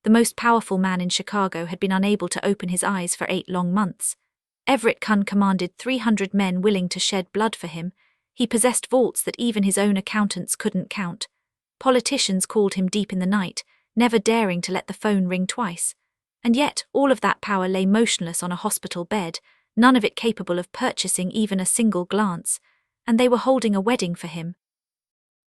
the most powerful man in Chicago, had been unable to open his eyes for 8 long months. Everett Kunn commanded 300 men willing to shed blood for him. He possessed vaults that even his own accountants couldn't count. Politicians called him deep in the night, never daring to let the phone ring twice. And yet, all of that power lay motionless on a hospital bed, none of it capable of purchasing even a single glance, and they were holding a wedding for him.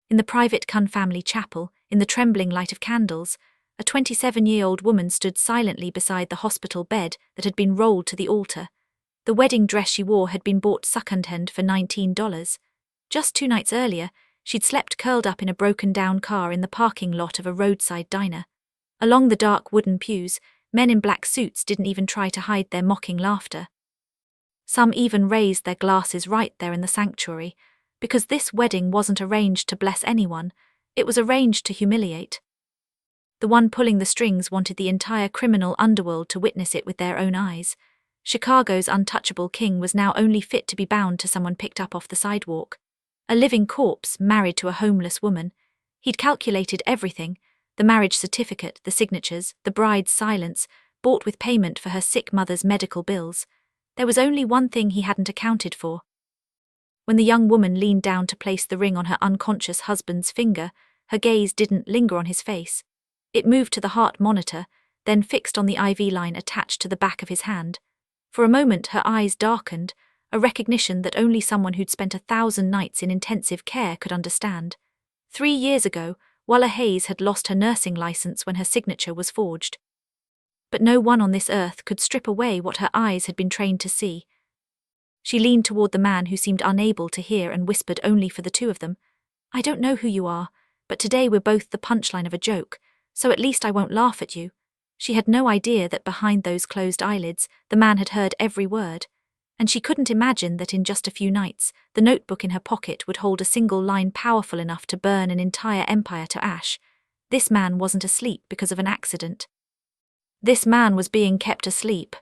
In the private Kunn family chapel, in the trembling light of candles, a 27-year-old woman stood silently beside the hospital bed that had been rolled to the altar. The wedding dress she wore had been bought secondhand for $19. Just 2 nights earlier, she'd slept curled up in a broken-down car in the parking lot of a roadside diner. Along the dark wooden pews, men in black suits didn't even try to hide their mocking laughter. Some even raised their glasses right there in the sanctuary, because this wedding wasn't arranged to bless anyone, it was arranged to humiliate. The one pulling the strings wanted the entire criminal underworld to witness it with their own eyes. Chicago's untouchable king was now only fit to be bound to someone picked up off the sidewalk. A living corpse married to a homeless woman. He'd calculated everything: the marriage certificate, the signatures, the bride's silence, bought with payment for her sick mother's medical bills. There was only one thing he hadn't accounted for. When the young woman leaned down to place the ring on her unconscious husband's finger, her gaze didn't linger on his face. It moved to the heart monitor, then fixed on the IV line attached to the back of his hand. For a moment her eyes darkened, a recognition that only someone who'd spent 1,000 nights in intensive care could understand. 3 years ago, Walla Hayes had lost her nursing license when her signature was forged. But no one on this earth could strip away what her eyes had been trained to see. She leaned toward the man who seemed unable to hear and whispered only for the two of them, "I don't know who you are, but today we're both the punchline of a joke, so at least I won't laugh at you." She had no idea that behind those closed eyelids, the man had heard every word, and she couldn't imagine that in just a few nights, the notebook in her pocket would hold a single line powerful enough to burn an entire empire to ash. This man wasn't asleep because of an accident. This man was being kept asleep.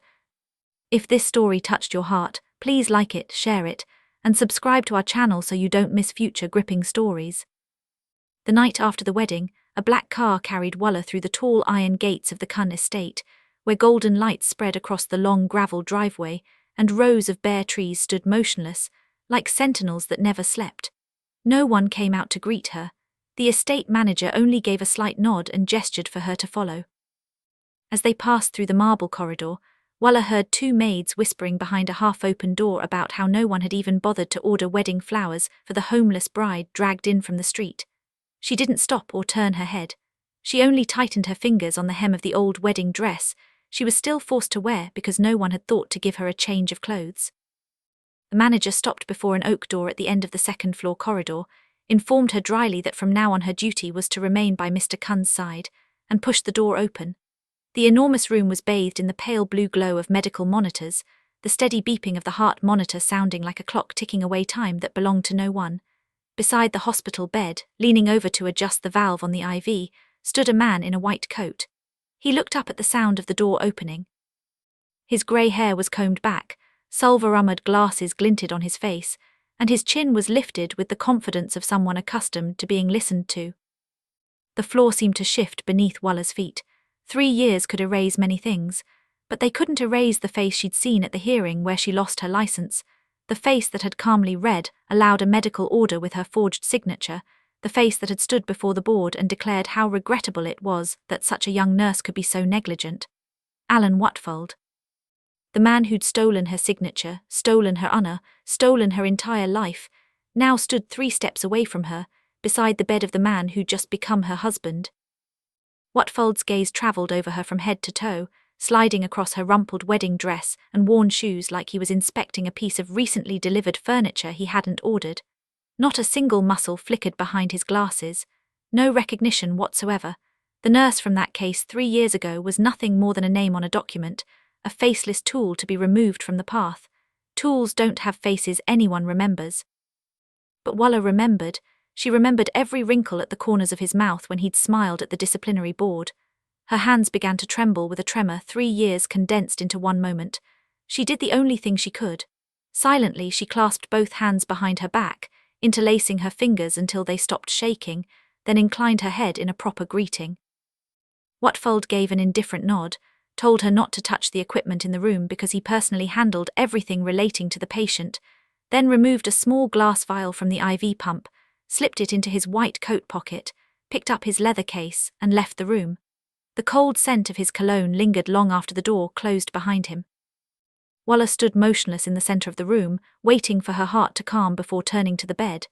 If this story touched your heart, please like it, share it, and subscribe to our channel so you don't miss future gripping stories. The night after the wedding, a black car carried Walla through the tall iron gates of the Kunn estate, where golden lights spread across the long gravel driveway, and rows of bare trees stood motionless, like sentinels that never slept. No one came out to greet her. The estate manager only gave a slight nod and gestured for her to follow. As they passed through the marble corridor, Walla heard 2 maids whispering behind a half-open door about how no one had even bothered to order wedding flowers for the homeless bride dragged in from the street. She didn't stop or turn her head. She only tightened her fingers on the hem of the old wedding dress she was still forced to wear because no one had thought to give her a change of clothes. The manager stopped before an oak door at the end of the second-floor corridor, informed her dryly that from now on her duty was to remain by Mr. Kunn's side, and pushed the door open. The enormous room was bathed in the pale blue glow of medical monitors, the steady beeping of the heart monitor sounding like a clock ticking away time that belonged to no one. Beside the hospital bed, leaning over to adjust the valve on the IV, stood a man in a white coat. He looked up at the sound of the door opening. His grey hair was combed back, sulphur-armored glasses glinted on his face, and his chin was lifted with the confidence of someone accustomed to being listened to. The floor seemed to shift beneath Walla's feet. 3 years could erase many things, but they couldn't erase the face she'd seen at the hearing where she lost her license, the face that had calmly read aloud a medical order with her forged signature, the face that had stood before the board and declared how regrettable it was that such a young nurse could be so negligent. Alan Watfold. The man who'd stolen her signature, stolen her honor, stolen her entire life, now stood 3 steps away from her, beside the bed of the man who'd just become her husband. Watfold's gaze travelled over her from head to toe, sliding across her rumpled wedding dress and worn shoes like he was inspecting a piece of recently delivered furniture he hadn't ordered. Not a single muscle flickered behind his glasses, no recognition whatsoever. The nurse from that case 3 years ago was nothing more than a name on a document, a faceless tool to be removed from the path. Tools don't have faces anyone remembers. But Walla remembered. She remembered every wrinkle at the corners of his mouth when he'd smiled at the disciplinary board. Her hands began to tremble with a tremor 3 years condensed into one moment. She did the only thing she could. Silently, she clasped both hands behind her back, interlacing her fingers until they stopped shaking, then inclined her head in a proper greeting. Watfold gave an indifferent nod, told her not to touch the equipment in the room because he personally handled everything relating to the patient, then removed a small glass vial from the IV pump, slipped it into his white coat pocket, picked up his leather case, and left the room. The cold scent of his cologne lingered long after the door closed behind him. Waller stood motionless in the center of the room, waiting for her heart to calm before turning to the bed.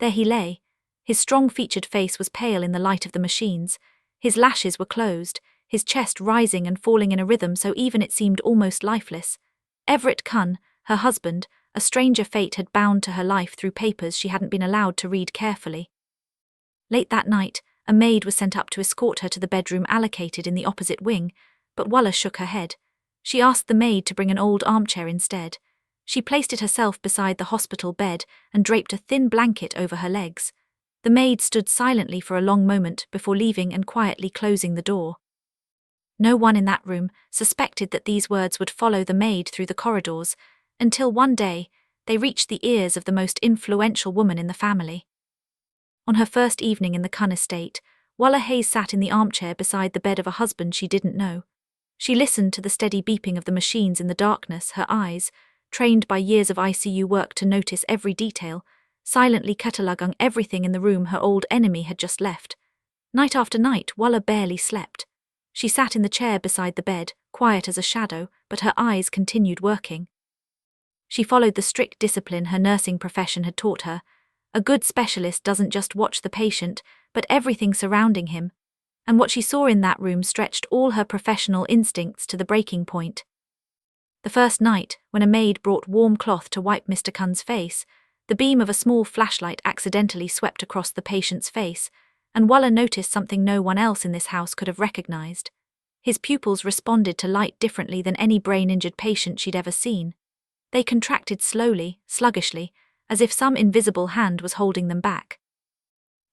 There he lay. His strong-featured face was pale in the light of the machines. His lashes were closed, his chest rising and falling in a rhythm so even it seemed almost lifeless. Everett Cunn, her husband, a stranger fate had bound to her life through papers she hadn't been allowed to read carefully. Late that night, a maid was sent up to escort her to the bedroom allocated in the opposite wing, but Waller shook her head. She asked the maid to bring an old armchair instead. She placed it herself beside the hospital bed and draped a thin blanket over her legs. The maid stood silently for a long moment before leaving and quietly closing the door. No one in that room suspected that these words would follow the maid through the corridors, until one day they reached the ears of the most influential woman in the family. On her first evening in the Cunn estate, Waller Hayes sat in the armchair beside the bed of a husband she didn't know. She listened to the steady beeping of the machines in the darkness, her eyes, trained by years of ICU work to notice every detail, silently cataloguing everything in the room her old enemy had just left. Night after night, Waller barely slept. She sat in the chair beside the bed, quiet as a shadow, but her eyes continued working. She followed the strict discipline her nursing profession had taught her. A good specialist doesn't just watch the patient, but everything surrounding him. And what she saw in that room stretched all her professional instincts to the breaking point. The first night, when a maid brought warm cloth to wipe Mr. Cunn's face, the beam of a small flashlight accidentally swept across the patient's face, and Waller noticed something no one else in this house could have recognized. His pupils responded to light differently than any brain-injured patient she'd ever seen. They contracted slowly, sluggishly, as if some invisible hand was holding them back.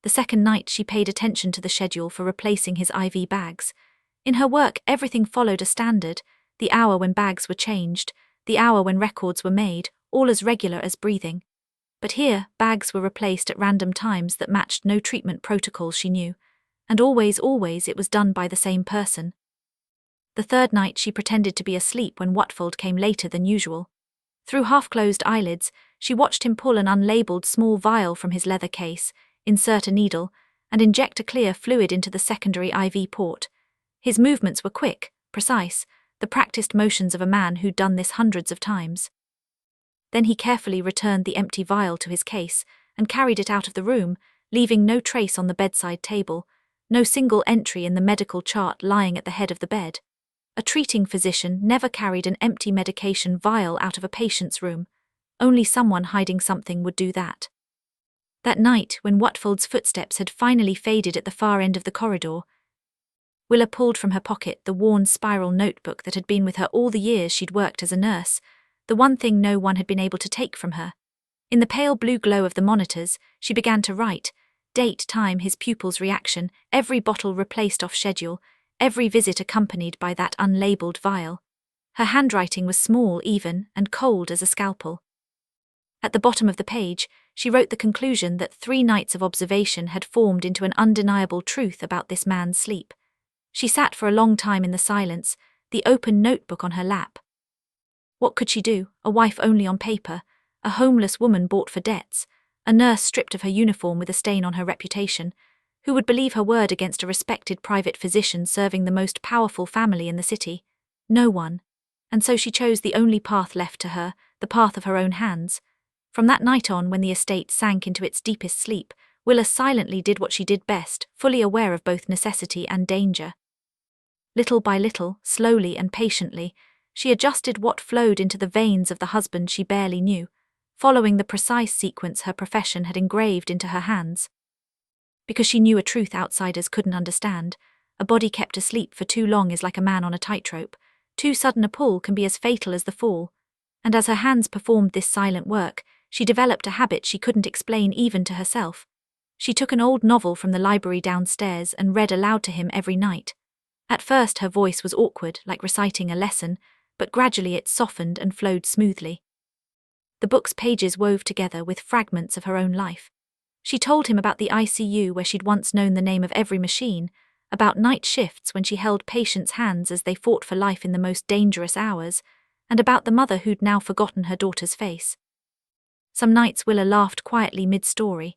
The second night she paid attention to the schedule for replacing his IV bags. In her work everything followed a standard, the hour when bags were changed, the hour when records were made, all as regular as breathing. But here, bags were replaced at random times that matched no treatment protocols she knew, and always it was done by the same person. The third night she pretended to be asleep when Watfold came later than usual. Through half-closed eyelids, she watched him pull an unlabeled small vial from his leather case, insert a needle, and inject a clear fluid into the secondary IV port. His movements were quick, precise, the practiced motions of a man who'd done this hundreds of times. Then he carefully returned the empty vial to his case and carried it out of the room, leaving no trace on the bedside table, no single entry in the medical chart lying at the head of the bed. A treating physician never carried an empty medication vial out of a patient's room. Only someone hiding something would do that. That night, when Watfold's footsteps had finally faded at the far end of the corridor, Willa pulled from her pocket the worn spiral notebook that had been with her all the years she'd worked as a nurse, the one thing no one had been able to take from her. In the pale blue glow of the monitors, she began to write, date, time, his pupil's reaction, every bottle replaced off schedule, every visit accompanied by that unlabeled vial. Her handwriting was small, even, and cold as a scalpel. At the bottom of the page, she wrote the conclusion that 3 nights of observation had formed into an undeniable truth about this man's sleep. She sat for a long time in the silence, the open notebook on her lap. What could she do, a wife only on paper, a homeless woman bought for debts, a nurse stripped of her uniform with a stain on her reputation? Who would believe her word against a respected private physician serving the most powerful family in the city? No one. And so she chose the only path left to her, the path of her own hands. From that night on, when the estate sank into its deepest sleep, Willa silently did what she did best, fully aware of both necessity and danger. Little by little, slowly and patiently, she adjusted what flowed into the veins of the husband she barely knew, following the precise sequence her profession had engraved into her hands. Because she knew a truth outsiders couldn't understand, a body kept asleep for too long is like a man on a tightrope. Too sudden a pull can be as fatal as the fall. And as her hands performed this silent work, she developed a habit she couldn't explain even to herself. She took an old novel from the library downstairs and read aloud to him every night. At first her voice was awkward, like reciting a lesson, but gradually it softened and flowed smoothly. The book's pages wove together with fragments of her own life. She told him about the ICU where she'd once known the name of every machine, about night shifts when she held patients' hands as they fought for life in the most dangerous hours, and about the mother who'd now forgotten her daughter's face. Some nights Willa laughed quietly mid-story.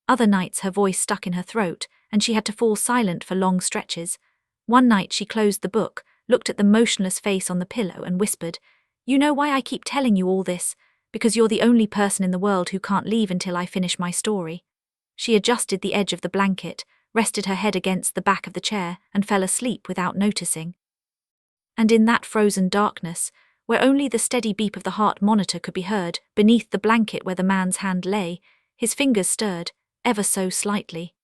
Other nights her voice stuck in her throat, and she had to fall silent for long stretches. One night she closed the book, looked at the motionless face on the pillow and whispered, "You know why I keep telling you all this? Because you're the only person in the world who can't leave until I finish my story." She adjusted the edge of the blanket, rested her head against the back of the chair, and fell asleep without noticing. And in that frozen darkness, where only the steady beep of the heart monitor could be heard, beneath the blanket where the man's hand lay, his fingers stirred, ever so slightly.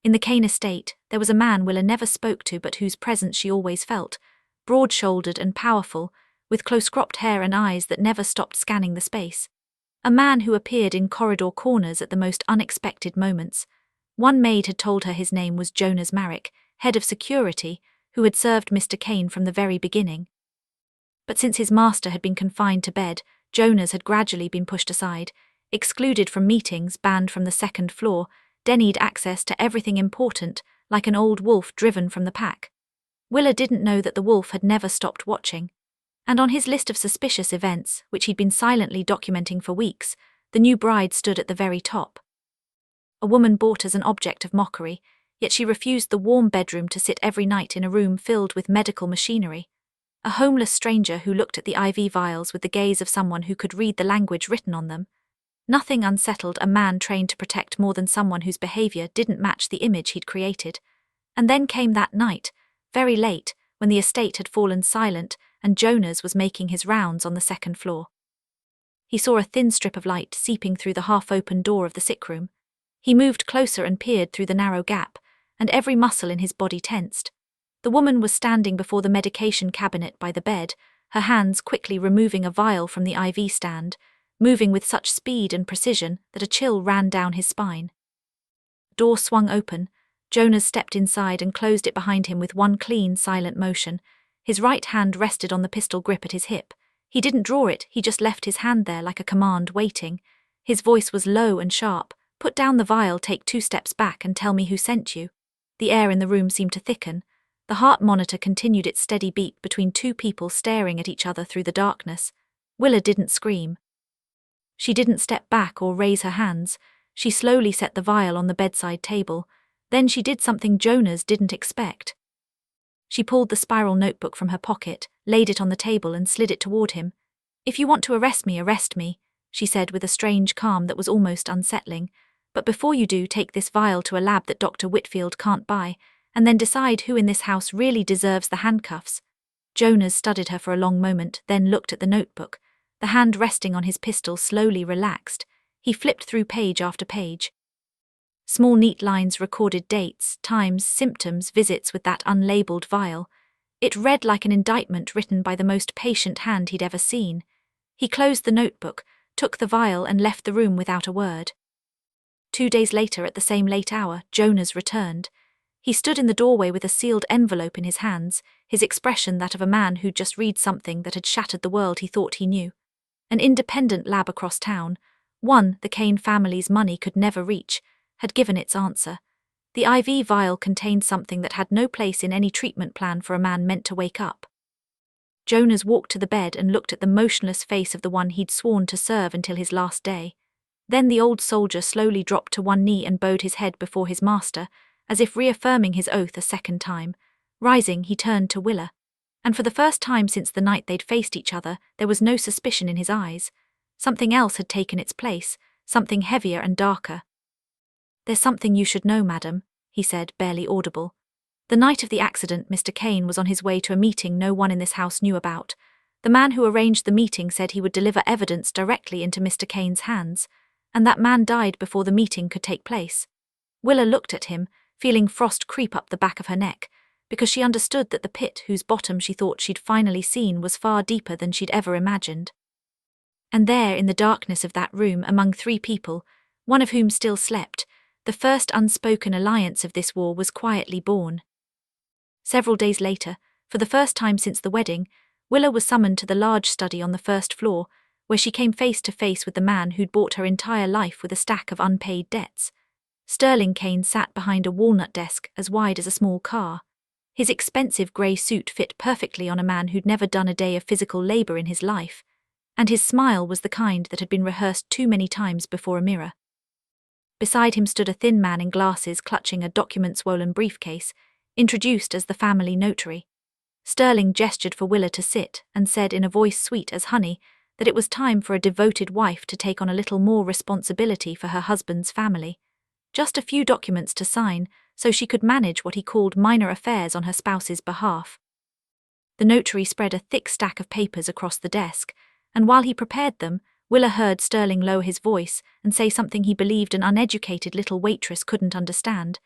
In the Kane estate, there was a man Willa never spoke to but whose presence she always felt, broad-shouldered and powerful, with close-cropped hair and eyes that never stopped scanning the space. A man who appeared in corridor corners at the most unexpected moments. One maid had told her his name was Jonas Marek, head of security, who had served Mr. Kane from the very beginning. But since his master had been confined to bed, Jonas had gradually been pushed aside, excluded from meetings, banned from the second floor, denied access to everything important, like an old wolf driven from the pack. Willa didn't know that the wolf had never stopped watching. And on his list of suspicious events, which he'd been silently documenting for weeks, the new bride stood at the very top. A woman bought as an object of mockery, yet she refused the warm bedroom to sit every night in a room filled with medical machinery. A homeless stranger who looked at the IV vials with the gaze of someone who could read the language written on them. Nothing unsettled a man trained to protect more than someone whose behavior didn't match the image he'd created. And then came that night, very late, when the estate had fallen silent and Jonas was making his rounds on the second floor. He saw a thin strip of light seeping through the half-open door of the sick room. He moved closer and peered through the narrow gap, and every muscle in his body tensed. The woman was standing before the medication cabinet by the bed, her hands quickly removing a vial from the IV stand, moving with such speed and precision that a chill ran down his spine. The door swung open. Jonas stepped inside and closed it behind him with one clean, silent motion. His right hand rested on the pistol grip at his hip. He didn't draw it, he just left his hand there like a command waiting. His voice was low and sharp. "Put down the vial, take 2 steps back and tell me who sent you." The air in the room seemed to thicken. The heart monitor continued its steady beat between 2 people staring at each other through the darkness. Willa didn't scream. She didn't step back or raise her hands. She slowly set the vial on the bedside table. Then she did something Jonas didn't expect. She pulled the spiral notebook from her pocket, laid it on the table and slid it toward him. "If you want to arrest me," she said with a strange calm that was almost unsettling. "But before you do, take this vial to a lab that Dr. Whitfield can't buy, and then decide who in this house really deserves the handcuffs." Jonas studied her for a long moment, then looked at the notebook. The hand resting on his pistol slowly relaxed. He flipped through page after page. Small neat lines recorded dates, times, symptoms, visits with that unlabeled vial. It read like an indictment written by the most patient hand he'd ever seen. He closed the notebook, took the vial and left the room without a word. 2 days later, at the same late hour, Jonas returned. He stood in the doorway with a sealed envelope in his hands, his expression that of a man who'd just read something that had shattered the world he thought he knew. An independent lab across town, one the Kane family's money could never reach, had given its answer. The IV vial contained something that had no place in any treatment plan for a man meant to wake up. Jonas walked to the bed and looked at the motionless face of the one he'd sworn to serve until his last day. Then the old soldier slowly dropped to one knee and bowed his head before his master, as if reaffirming his oath a second time. Rising, he turned to Willa. And for the first time since the night they'd faced each other, there was no suspicion in his eyes. Something else had taken its place, something heavier and darker. "There's something you should know, madam," he said, barely audible. The night of the accident, Mr. Kane was on his way to a meeting no one in this house knew about. The man who arranged the meeting said he would deliver evidence directly into Mr. Kane's hands, and that man died before the meeting could take place. Willa looked at him, feeling frost creep up the back of her neck, because she understood that the pit whose bottom she thought she'd finally seen was far deeper than she'd ever imagined. And there, in the darkness of that room, among 3 people, one of whom still slept, the first unspoken alliance of this war was quietly born. Several days later, for the first time since the wedding, Willa was summoned to the large study on the first floor, where she came face to face with the man who'd bought her entire life with a stack of unpaid debts. Sterling Kane sat behind a walnut desk as wide as a small car. His expensive grey suit fit perfectly on a man who'd never done a day of physical labour in his life, and his smile was the kind that had been rehearsed too many times before a mirror. Beside him stood a thin man in glasses clutching a document-swollen briefcase, introduced as the family notary. Sterling gestured for Willa to sit and said in a voice sweet as honey that it was time for a devoted wife to take on a little more responsibility for her husband's family. Just a few documents to sign so she could manage what he called minor affairs on her spouse's behalf. The notary spread a thick stack of papers across the desk, and while he prepared them, Willa heard Sterling lower his voice and say something he believed an uneducated little waitress couldn't understand.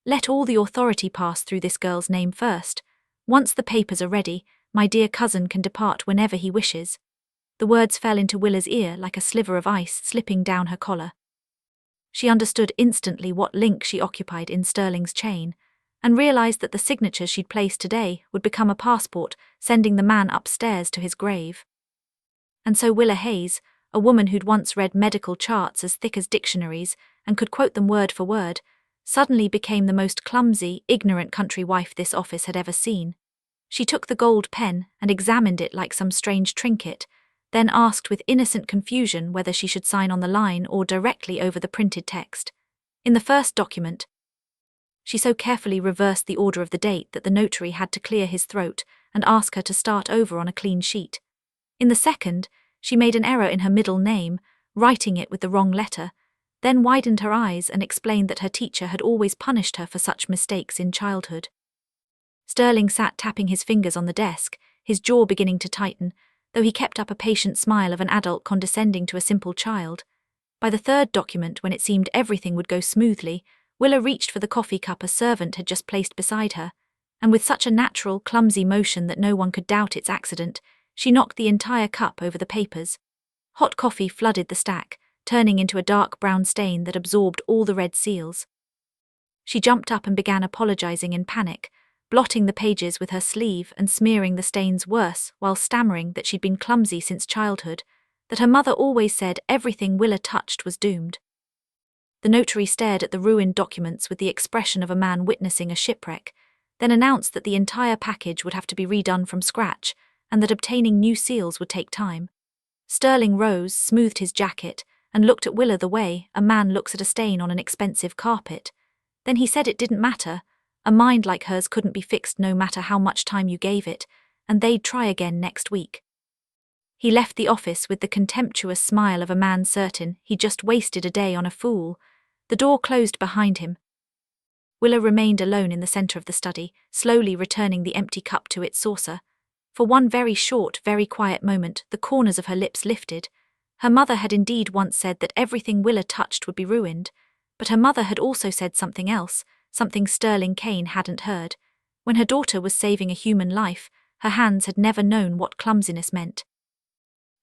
"Let all the authority pass through this girl's name first. Once the papers are ready, my dear cousin can depart whenever he wishes." The words fell into Willa's ear like a sliver of ice slipping down her collar. She understood instantly what link she occupied in Sterling's chain, and realized that the signature she'd placed today would become a passport sending the man upstairs to his grave. And so Willa Hayes, a woman who'd once read medical charts as thick as dictionaries and could quote them word for word, suddenly became the most clumsy, ignorant country wife this office had ever seen. She took the gold pen and examined it like some strange trinket, then asked with innocent confusion whether she should sign on the line or directly over the printed text. In the first document, she so carefully reversed the order of the date that the notary had to clear his throat and ask her to start over on a clean sheet. In the second, she made an error in her middle name, writing it with the wrong letter, then widened her eyes and explained that her teacher had always punished her for such mistakes in childhood. Sterling sat tapping his fingers on the desk, his jaw beginning to tighten, though he kept up a patient smile of an adult condescending to a simple child. By the third document, when it seemed everything would go smoothly, Willa reached for the coffee cup a servant had just placed beside her, and with such a natural, clumsy motion that no one could doubt its accident, she knocked the entire cup over the papers. Hot coffee flooded the stack, turning into a dark brown stain that absorbed all the red seals. She jumped up and began apologizing in panic, blotting the pages with her sleeve and smearing the stains worse while stammering that she'd been clumsy since childhood, that her mother always said everything Willa touched was doomed. The notary stared at the ruined documents with the expression of a man witnessing a shipwreck, then announced that the entire package would have to be redone from scratch and that obtaining new seals would take time. Sterling rose, smoothed his jacket, and looked at Willa the way a man looks at a stain on an expensive carpet. Then he said it didn't matter. A mind like hers couldn't be fixed no matter how much time you gave it, and they'd try again next week. He left the office with the contemptuous smile of a man certain he'd just wasted a day on a fool. The door closed behind him. Willa remained alone in the centre of the study, slowly returning the empty cup to its saucer. For one very short, very quiet moment, the corners of her lips lifted. Her mother had indeed once said that everything Willa touched would be ruined, but her mother had also said something else, something Sterling Kane hadn't heard. When her daughter was saving a human life, her hands had never known what clumsiness meant.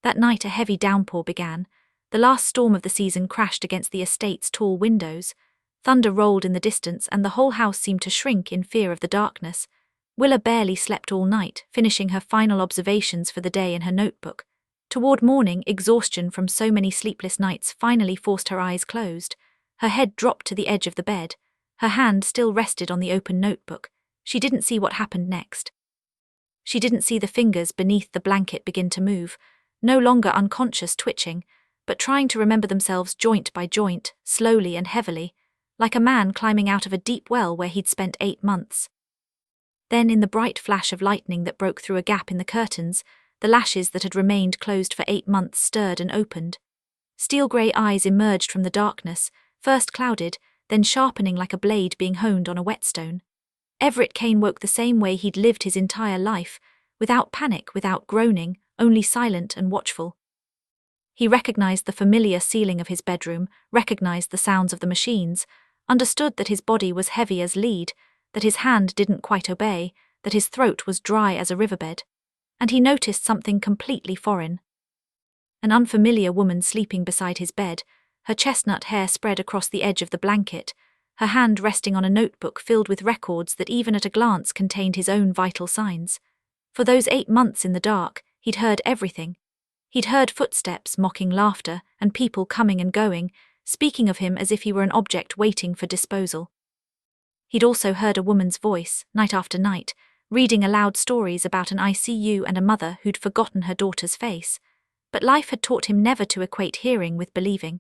That night a heavy downpour began. The last storm of the season crashed against the estate's tall windows. Thunder rolled in the distance and the whole house seemed to shrink in fear of the darkness. Willa barely slept all night, finishing her final observations for the day in her notebook. Toward morning, exhaustion from so many sleepless nights finally forced her eyes closed. Her head dropped to the edge of the bed. Her hand still rested on the open notebook. She didn't see what happened next. She didn't see the fingers beneath the blanket begin to move, no longer unconscious twitching, but trying to remember themselves joint by joint, slowly and heavily, like a man climbing out of a deep well where he'd spent 8 months. Then, in the bright flash of lightning that broke through a gap in the curtains, the lashes that had remained closed for 8 months stirred and opened. Steel-grey eyes emerged from the darkness, first clouded, then sharpening like a blade being honed on a whetstone. Everett Kane woke the same way he'd lived his entire life, without panic, without groaning, only silent and watchful. He recognized the familiar ceiling of his bedroom, recognized the sounds of the machines, understood that his body was heavy as lead, that his hand didn't quite obey, that his throat was dry as a riverbed. And he noticed something completely foreign. An unfamiliar woman sleeping beside his bed, her chestnut hair spread across the edge of the blanket, her hand resting on a notebook filled with records that even at a glance contained his own vital signs. For those 8 months in the dark, he'd heard everything. He'd heard footsteps, mocking laughter, and people coming and going, speaking of him as if he were an object waiting for disposal. He'd also heard a woman's voice, night after night, reading aloud stories about an ICU and a mother who'd forgotten her daughter's face, but life had taught him never to equate hearing with believing.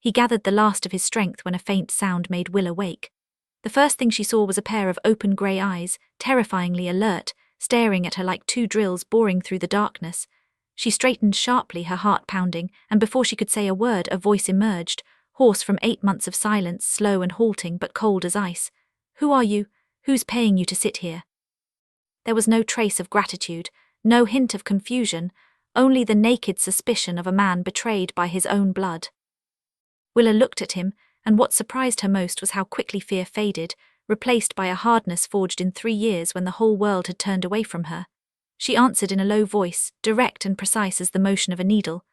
He gathered the last of his strength when a faint sound made Will awake. The first thing she saw was a pair of open grey eyes, terrifyingly alert, staring at her like two drills boring through the darkness. She straightened sharply, her heart pounding, and before she could say a word, a voice emerged, hoarse from 8 months of silence, slow and halting but cold as ice. "Who are you? Who's paying you to sit here?" There was no trace of gratitude, no hint of confusion, only the naked suspicion of a man betrayed by his own blood. Willa looked at him, and what surprised her most was how quickly fear faded, replaced by a hardness forged in 3 years when the whole world had turned away from her. She answered in a low voice, direct and precise as the motion of a needle.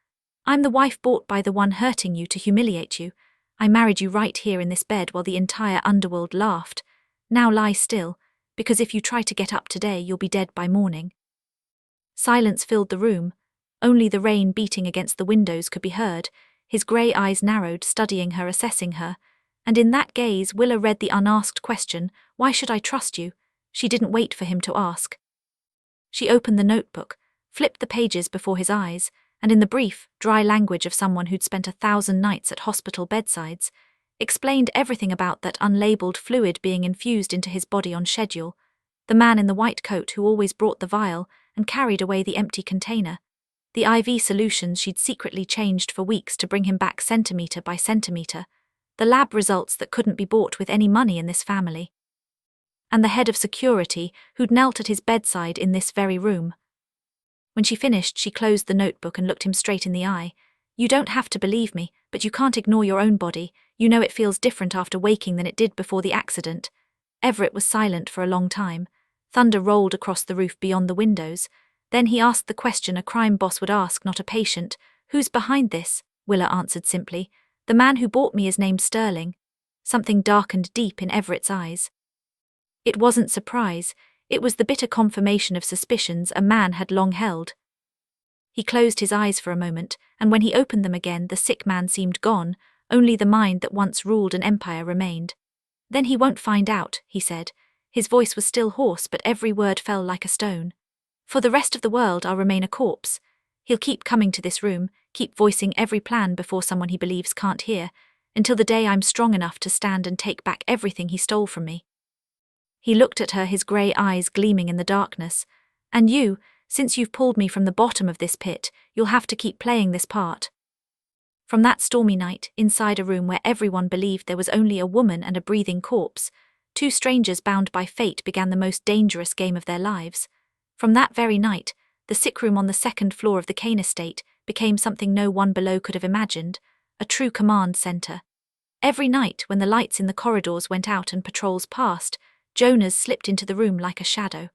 "I'm the wife bought by the one hurting you to humiliate you. I married you right here in this bed while the entire underworld laughed. Now lie still, because if you try to get up today, you'll be dead by morning." Silence filled the room. Only the rain beating against the windows could be heard. His grey eyes narrowed, studying her, assessing her. And in that gaze, Willa read the unasked question, "Why should I trust you?" She didn't wait for him to ask. She opened the notebook, flipped the pages before his eyes, and in the brief, dry language of someone who'd spent 1,000 nights at hospital bedsides, explained everything about that unlabeled fluid being infused into his body on schedule, the man in the white coat who always brought the vial and carried away the empty container, the IV solutions she'd secretly changed for weeks to bring him back centimetre by centimetre, the lab results that couldn't be bought with any money in this family, and the head of security who'd knelt at his bedside in this very room. When she finished, she closed the notebook and looked him straight in the eye. "You don't have to believe me, but you can't ignore your own body. You know it feels different after waking than it did before the accident." Everett was silent for a long time. Thunder rolled across the roof beyond the windows. Then he asked the question a crime boss would ask, not a patient. "Who's behind this?" Willa answered simply. "The man who bought me is named Sterling." Something darkened deep in Everett's eyes. It wasn't surprise, it was the bitter confirmation of suspicions a man had long held. He closed his eyes for a moment, and when he opened them again, the sick man seemed gone, only the mind that once ruled an empire remained. "Then he won't find out," he said. His voice was still hoarse, but every word fell like a stone. "For the rest of the world, I'll remain a corpse. He'll keep coming to this room, keep voicing every plan before someone he believes can't hear, until the day I'm strong enough to stand and take back everything he stole from me." He looked at her, his grey eyes gleaming in the darkness. "And you, since you've pulled me from the bottom of this pit, you'll have to keep playing this part." From that stormy night, inside a room where everyone believed there was only a woman and a breathing corpse, two strangers bound by fate began the most dangerous game of their lives. From that very night, the sick room on the 2nd floor of the Kane estate became something no one below could have imagined, a true command centre. Every night, when the lights in the corridors went out and patrols passed, Jonas slipped into the room like a shadow.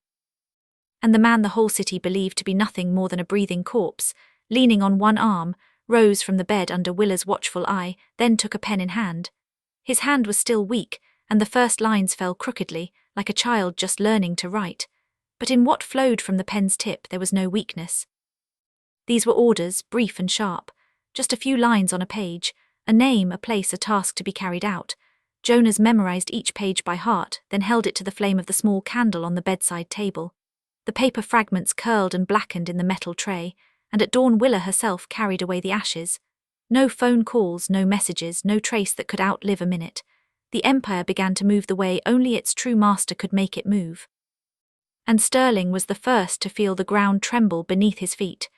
And the man the whole city believed to be nothing more than a breathing corpse, leaning on one arm, rose from the bed under Willa's watchful eye, then took a pen in hand. His hand was still weak, and the first lines fell crookedly, like a child just learning to write. But in what flowed from the pen's tip there was no weakness. These were orders, brief and sharp, just a few lines on a page, a name, a place, a task to be carried out. Jonas memorized each page by heart, then held it to the flame of the small candle on the bedside table. The paper fragments curled and blackened in the metal tray, and at dawn Willa herself carried away the ashes. No phone calls, no messages, no trace that could outlive a minute. The empire began to move the way only its true master could make it move. And Sterling was the first to feel the ground tremble beneath his feet.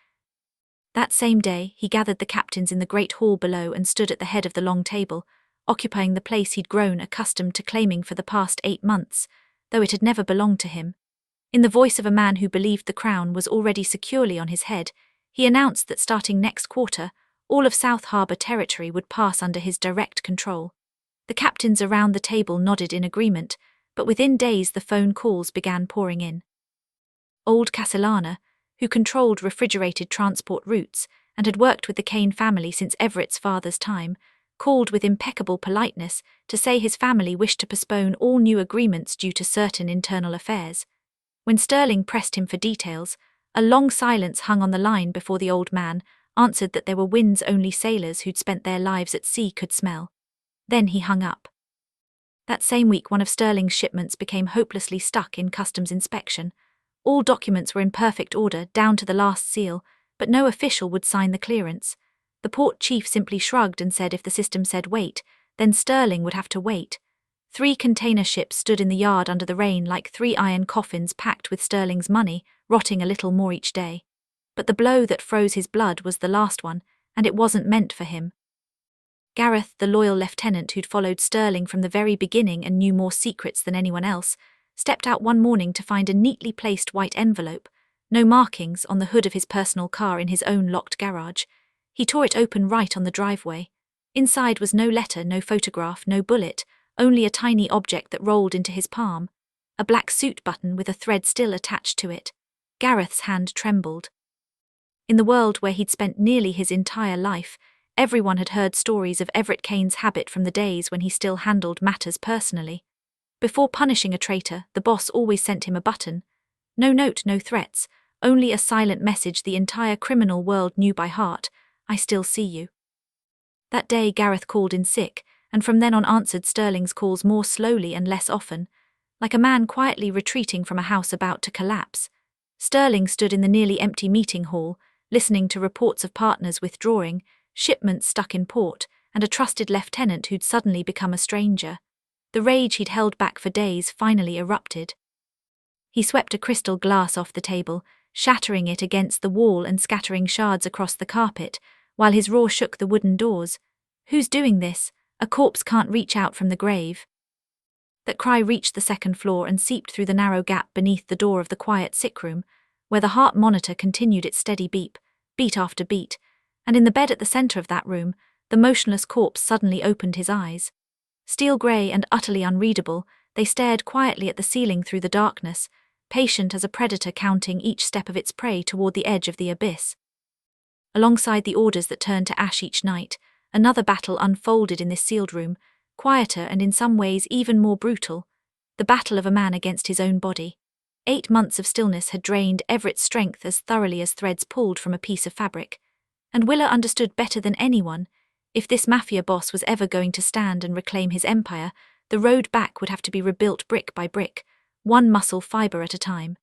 That same day, he gathered the captains in the great hall below and stood at the head of the long table, occupying the place he'd grown accustomed to claiming for the past 8 months, though it had never belonged to him. In the voice of a man who believed the crown was already securely on his head, he announced that starting next quarter, all of South Harbour territory would pass under his direct control. The captains around the table nodded in agreement, but within days the phone calls began pouring in. Old Castellana, who controlled refrigerated transport routes and had worked with the Kane family since Everett's father's time, called with impeccable politeness to say his family wished to postpone all new agreements due to certain internal affairs. When Sterling pressed him for details, a long silence hung on the line before the old man, answered that there were winds only sailors who'd spent their lives at sea could smell. Then he hung up. That same week, one of Sterling's shipments became hopelessly stuck in customs inspection. All documents were in perfect order, down to the last seal, but no official would sign the clearance. The port chief simply shrugged and said if the system said wait, then Sterling would have to wait. 3 container ships stood in the yard under the rain like 3 iron coffins packed with Sterling's money, rotting a little more each day. But the blow that froze his blood was the last one, and it wasn't meant for him. Gareth, the loyal lieutenant who'd followed Sterling from the very beginning and knew more secrets than anyone else, stepped out one morning to find a neatly placed white envelope, no markings, on the hood of his personal car in his own locked garage. He tore it open right on the driveway. Inside was no letter, no photograph, no bullet, only a tiny object that rolled into his palm. A black suit button with a thread still attached to it. Gareth's hand trembled. In the world where he'd spent nearly his entire life, everyone had heard stories of Everett Kane's habit from the days when he still handled matters personally. Before punishing a traitor, the boss always sent him a button. No note, no threats, only a silent message the entire criminal world knew by heart: I still see you. That day Gareth called in sick, and from then on answered Sterling's calls more slowly and less often, like a man quietly retreating from a house about to collapse. Sterling stood in the nearly empty meeting hall, listening to reports of partners withdrawing, shipments stuck in port, and a trusted lieutenant who'd suddenly become a stranger. The rage he'd held back for days finally erupted. He swept a crystal glass off the table, shattering it against the wall and scattering shards across the carpet, while his roar shook the wooden doors. Who's doing this? A corpse can't reach out from the grave. That cry reached the second floor and seeped through the narrow gap beneath the door of the quiet sick room, where the heart monitor continued its steady beep, beat after beat, and in the bed at the center of that room, the motionless corpse suddenly opened his eyes. Steel grey and utterly unreadable, they stared quietly at the ceiling through the darkness, patient as a predator counting each step of its prey toward the edge of the abyss. Alongside the orders that turned to ash each night, another battle unfolded in this sealed room, quieter and in some ways even more brutal, the battle of a man against his own body. 8 months of stillness had drained Everett's strength as thoroughly as threads pulled from a piece of fabric, and Willa understood better than anyone, if this Mafia boss was ever going to stand and reclaim his empire, the road back would have to be rebuilt brick by brick, one muscle fiber at a time.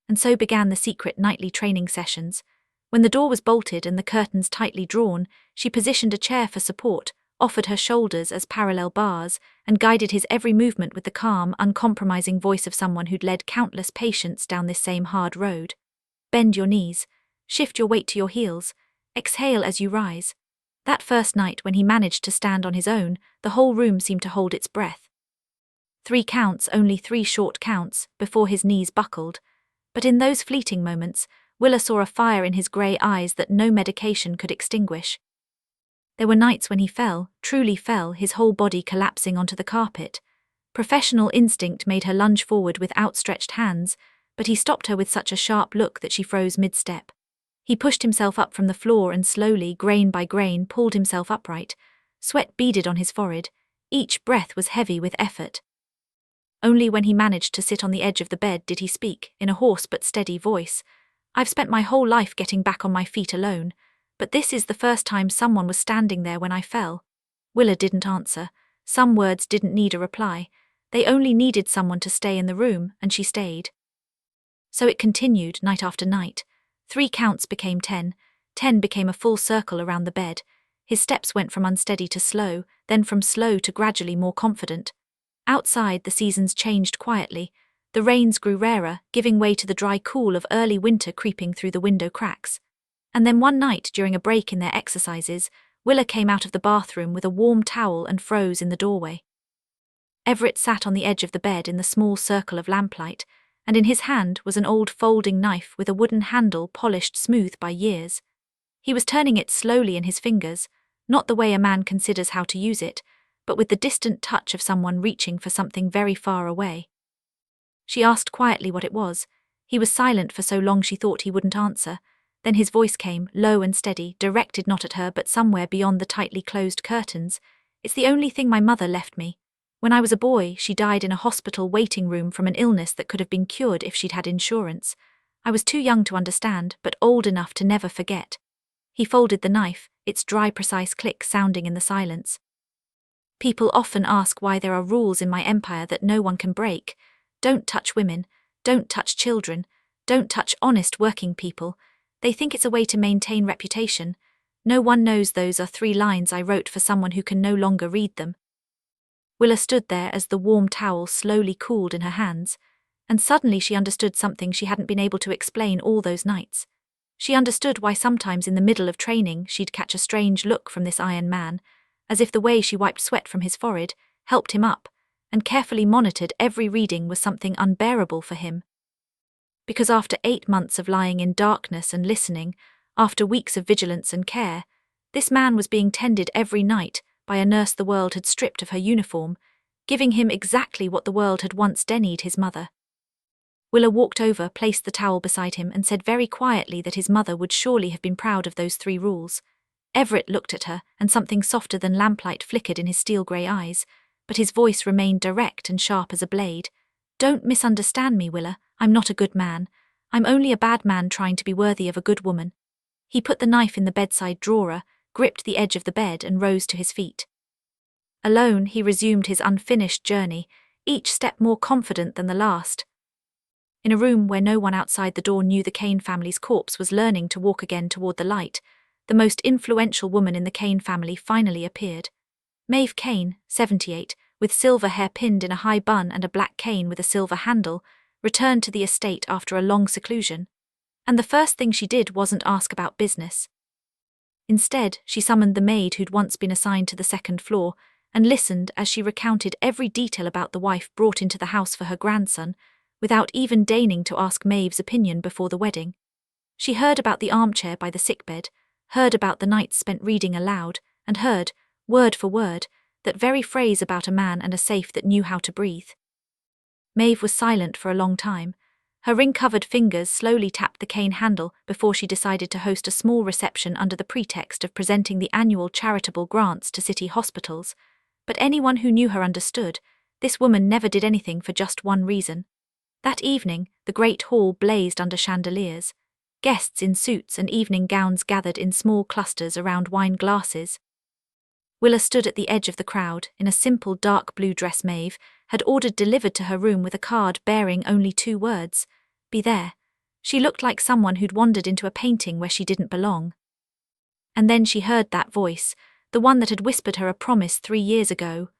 And so began the secret nightly training sessions. When the door was bolted and the curtains tightly drawn, she positioned a chair for support, offered her shoulders as parallel bars, and guided his every movement with the calm, uncompromising voice of someone who'd led countless patients down this same hard road. Bend your knees. Shift your weight to your heels. Exhale as you rise. That first night when he managed to stand on his own, the whole room seemed to hold its breath. 3 counts, only 3 short counts, before his knees buckled. But in those fleeting moments, Willa saw a fire in his grey eyes that no medication could extinguish. There were nights when he fell, truly fell, his whole body collapsing onto the carpet. Professional instinct made her lunge forward with outstretched hands, but he stopped her with such a sharp look that she froze mid-step. He pushed himself up from the floor and slowly, grain by grain, pulled himself upright. Sweat beaded on his forehead. Each breath was heavy with effort. Only when he managed to sit on the edge of the bed did he speak, in a hoarse but steady voice. I've spent my whole life getting back on my feet alone, but this is the first time someone was standing there when I fell. Willa didn't answer. Some words didn't need a reply. They only needed someone to stay in the room, and she stayed. So it continued, night after night. 3 counts became 10. 10 became a full circle around the bed. His steps went from unsteady to slow, then from slow to gradually more confident. Outside, the seasons changed quietly. The rains grew rarer, giving way to the dry cool of early winter creeping through the window cracks. And then one night, during a break in their exercises, Willa came out of the bathroom with a warm towel and froze in the doorway. Everett sat on the edge of the bed in the small circle of lamplight, and in his hand was an old folding knife with a wooden handle polished smooth by years. He was turning it slowly in his fingers, not the way a man considers how to use it, but with the distant touch of someone reaching for something very far away. She asked quietly what it was. He was silent for so long she thought he wouldn't answer. Then his voice came, low and steady, directed not at her but somewhere beyond the tightly closed curtains. It's the only thing my mother left me. When I was a boy, she died in a hospital waiting room from an illness that could have been cured if she'd had insurance. I was too young to understand, but old enough to never forget. He folded the knife, its dry, precise click sounding in the silence. People often ask why there are rules in my empire that no one can break. Don't touch women, don't touch children, don't touch honest working people. They think it's a way to maintain reputation. No one knows those are 3 lines I wrote for someone who can no longer read them. Willa stood there as the warm towel slowly cooled in her hands, and suddenly she understood something she hadn't been able to explain all those nights. She understood why sometimes in the middle of training she'd catch a strange look from this Iron Man, as if the way she wiped sweat from his forehead, helped him up, and carefully monitored every reading was something unbearable for him. Because after 8 months of lying in darkness and listening, after weeks of vigilance and care, this man was being tended every night by a nurse the world had stripped of her uniform, giving him exactly what the world had once denied his mother. Willa walked over, placed the towel beside him, and said very quietly that his mother would surely have been proud of those 3 rules. Everett looked at her, and something softer than lamplight flickered in his steel-grey eyes, but his voice remained direct and sharp as a blade. Don't misunderstand me, Willa. I'm not a good man. I'm only a bad man trying to be worthy of a good woman. He put the knife in the bedside drawer, gripped the edge of the bed, and rose to his feet. Alone, he resumed his unfinished journey, each step more confident than the last. In a room where no one outside the door knew the Kane family's corpse was learning to walk again toward the light, the most influential woman in the Kane family finally appeared. Maeve Kane, 78, with silver hair pinned in a high bun and a black cane with a silver handle, returned to the estate after a long seclusion. And the first thing she did wasn't ask about business. Instead, she summoned the maid who'd once been assigned to the 2nd floor, and listened as she recounted every detail about the wife brought into the house for her grandson, without even deigning to ask Maeve's opinion before the wedding. She heard about the armchair by the sickbed, heard about the nights spent reading aloud, and heard, word for word, that very phrase about a man and a safe that knew how to breathe. Maeve was silent for a long time. Her ring-covered fingers slowly tapped the cane handle before she decided to host a small reception under the pretext of presenting the annual charitable grants to city hospitals. But anyone who knew her understood, this woman never did anything for just one reason. That evening, the great hall blazed under chandeliers. Guests in suits and evening gowns gathered in small clusters around wine glasses. Willa stood at the edge of the crowd, in a simple dark blue dress Maeve had ordered delivered to her room with a card bearing only 2 words, "Be there." She looked like someone who'd wandered into a painting where she didn't belong. And then she heard that voice, the one that had whispered her a promise 3 years ago.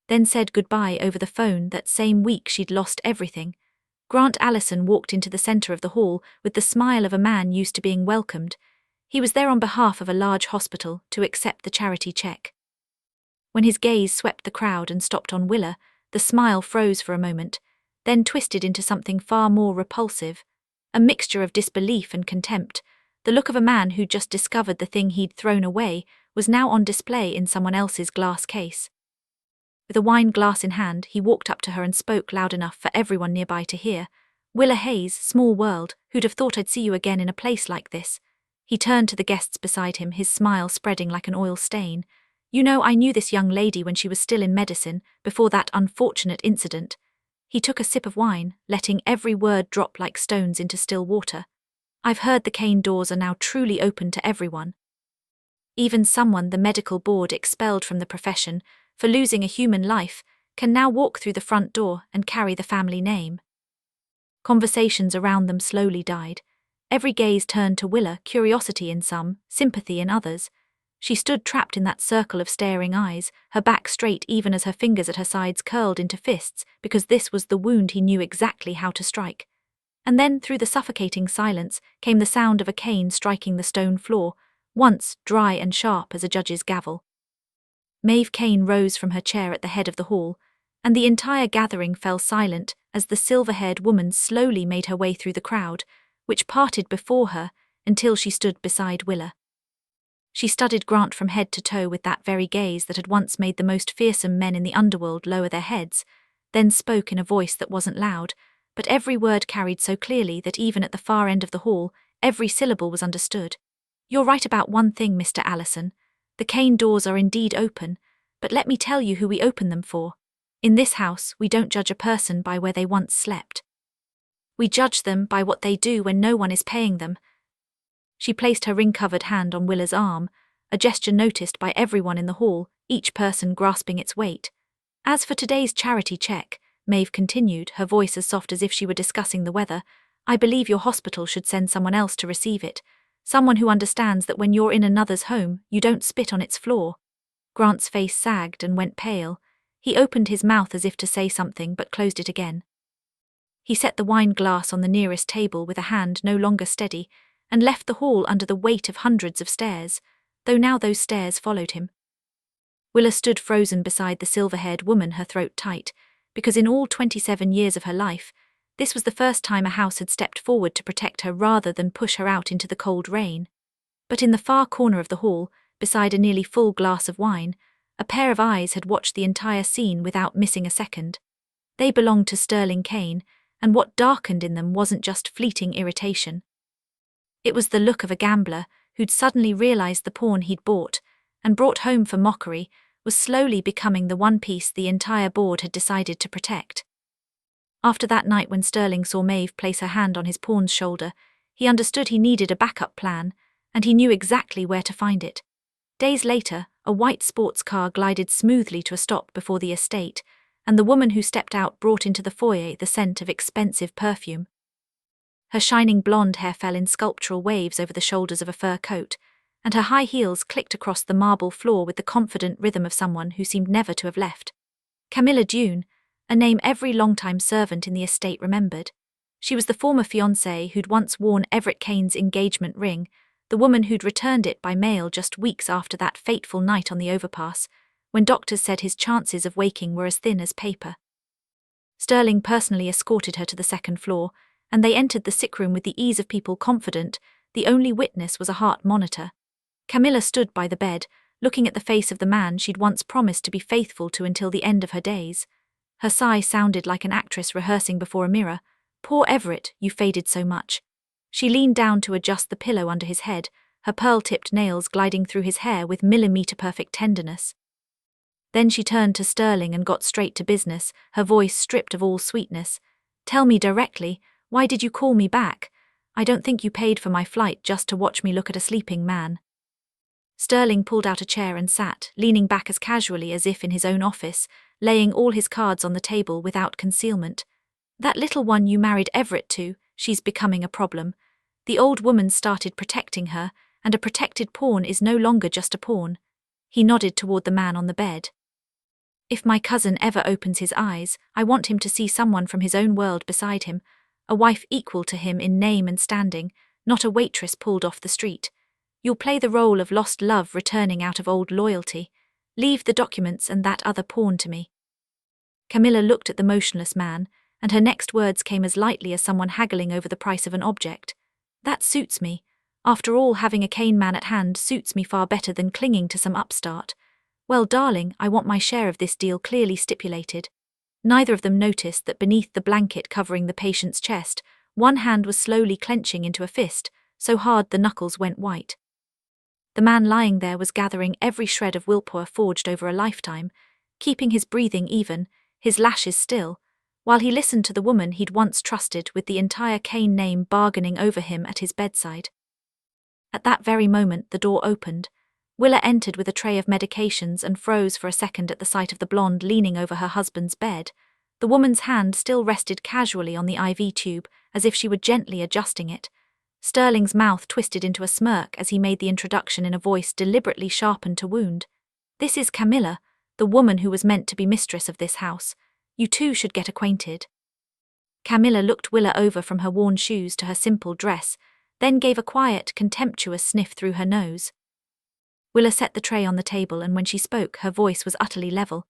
Then said goodbye over the phone that same week she'd lost everything. Grant Allison walked into the center of the hall with the smile of a man used to being welcomed. He was there on behalf of a large hospital to accept the charity check. When his gaze swept the crowd and stopped on Willa, the smile froze for a moment, then twisted into something far more repulsive, a mixture of disbelief and contempt. The look of a man who'd just discovered the thing he'd thrown away was now on display in someone else's glass case. With a wine glass in hand, he walked up to her and spoke loud enough for everyone nearby to hear. "Willa Hayes, small world, who'd have thought I'd see you again in a place like this?" He turned to the guests beside him, his smile spreading like an oil stain. "You know, I knew this young lady when she was still in medicine, before that unfortunate incident." He took a sip of wine, letting every word drop like stones into still water. "I've heard the Kane doors are now truly open to everyone. Even someone the medical board expelled from the profession for losing a human life can now walk through the front door and carry the family name." Conversations around them slowly died. Every gaze turned to Willa, curiosity in some, sympathy in others. She stood trapped in that circle of staring eyes, her back straight even as her fingers at her sides curled into fists, because this was the wound he knew exactly how to strike. And then, through the suffocating silence, came the sound of a cane striking the stone floor, once dry and sharp as a judge's gavel. Maeve Kane rose from her chair at the head of the hall, and the entire gathering fell silent as the silver-haired woman slowly made her way through the crowd, which parted before her until she stood beside Willa. She studied Grant from head to toe with that very gaze that had once made the most fearsome men in the underworld lower their heads, then spoke in a voice that wasn't loud, but every word carried so clearly that even at the far end of the hall, every syllable was understood. "You're right about one thing, Mr. Allison. The Kane doors are indeed open, but let me tell you who we open them for. In this house, we don't judge a person by where they once slept. We judge them by what they do when no one is paying them." She placed her ring-covered hand on Willa's arm, a gesture noticed by everyone in the hall, each person grasping its weight. As for today's charity check, Maeve continued, her voice as soft as if she were discussing the weather, I believe your hospital should send someone else to receive it. Someone who understands that when you're in another's home, you don't spit on its floor. Grant's face sagged and went pale. He opened his mouth as if to say something but closed it again. He set the wine glass on the nearest table with a hand no longer steady and left the hall under the weight of hundreds of stares, though now those stares followed him. Willa stood frozen beside the silver-haired woman, her throat tight, because in all 27 years of her life, this was the first time a house had stepped forward to protect her rather than push her out into the cold rain. But in the far corner of the hall, beside a nearly full glass of wine, a pair of eyes had watched the entire scene without missing a second. They belonged to Sterling Kane, and what darkened in them wasn't just fleeting irritation. It was the look of a gambler who'd suddenly realized the pawn he'd bought and brought home for mockery was slowly becoming the one piece the entire board had decided to protect. After that night when Sterling saw Maeve place her hand on his pawn's shoulder, he understood he needed a backup plan, and he knew exactly where to find it. Days later, a white sports car glided smoothly to a stop before the estate, and the woman who stepped out brought into the foyer the scent of expensive perfume. Her shining blonde hair fell in sculptural waves over the shoulders of a fur coat, and her high heels clicked across the marble floor with the confident rhythm of someone who seemed never to have left. Camilla Dune, a name every longtime servant in the estate remembered. She was the former fiancée who'd once worn Everett Kane's engagement ring, the woman who'd returned it by mail just weeks after that fateful night on the overpass, when doctors said his chances of waking were as thin as paper. Sterling personally escorted her to the second floor, and they entered the sick room with the ease of people confident the only witness was a heart monitor. Camilla stood by the bed, looking at the face of the man she'd once promised to be faithful to until the end of her days. Her sigh sounded like an actress rehearsing before a mirror. Poor Everett, you faded so much. She leaned down to adjust the pillow under his head, her pearl-tipped nails gliding through his hair with millimeter-perfect tenderness. Then she turned to Sterling and got straight to business, her voice stripped of all sweetness. Tell me directly, why did you call me back? I don't think you paid for my flight just to watch me look at a sleeping man. Sterling pulled out a chair and sat, leaning back as casually as if in his own office, laying all his cards on the table without concealment. That little one you married Everett to, she's becoming a problem. The old woman started protecting her, and a protected pawn is no longer just a pawn. He nodded toward the man on the bed. If my cousin ever opens his eyes, I want him to see someone from his own world beside him, a wife equal to him in name and standing, not a waitress pulled off the street. You'll play the role of lost love returning out of old loyalty. Leave the documents and that other pawn to me. Camilla looked at the motionless man, and her next words came as lightly as someone haggling over the price of an object. That suits me. After all, having a Kane man at hand suits me far better than clinging to some upstart. Well, darling, I want my share of this deal clearly stipulated. Neither of them noticed that beneath the blanket covering the patient's chest, one hand was slowly clenching into a fist, so hard the knuckles went white. The man lying there was gathering every shred of willpower forged over a lifetime, keeping his breathing even, his lashes still, while he listened to the woman he'd once trusted with the entire Kane name bargaining over him at his bedside. At that very moment the door opened. Willa entered with a tray of medications and froze for a second at the sight of the blonde leaning over her husband's bed. The woman's hand still rested casually on the IV tube, as if she were gently adjusting it. Sterling's mouth twisted into a smirk as he made the introduction in a voice deliberately sharpened to wound. This is Camilla, the woman who was meant to be mistress of this house. You two should get acquainted. Camilla looked Willa over from her worn shoes to her simple dress, then gave a quiet, contemptuous sniff through her nose. Willa set the tray on the table, and when she spoke, her voice was utterly level.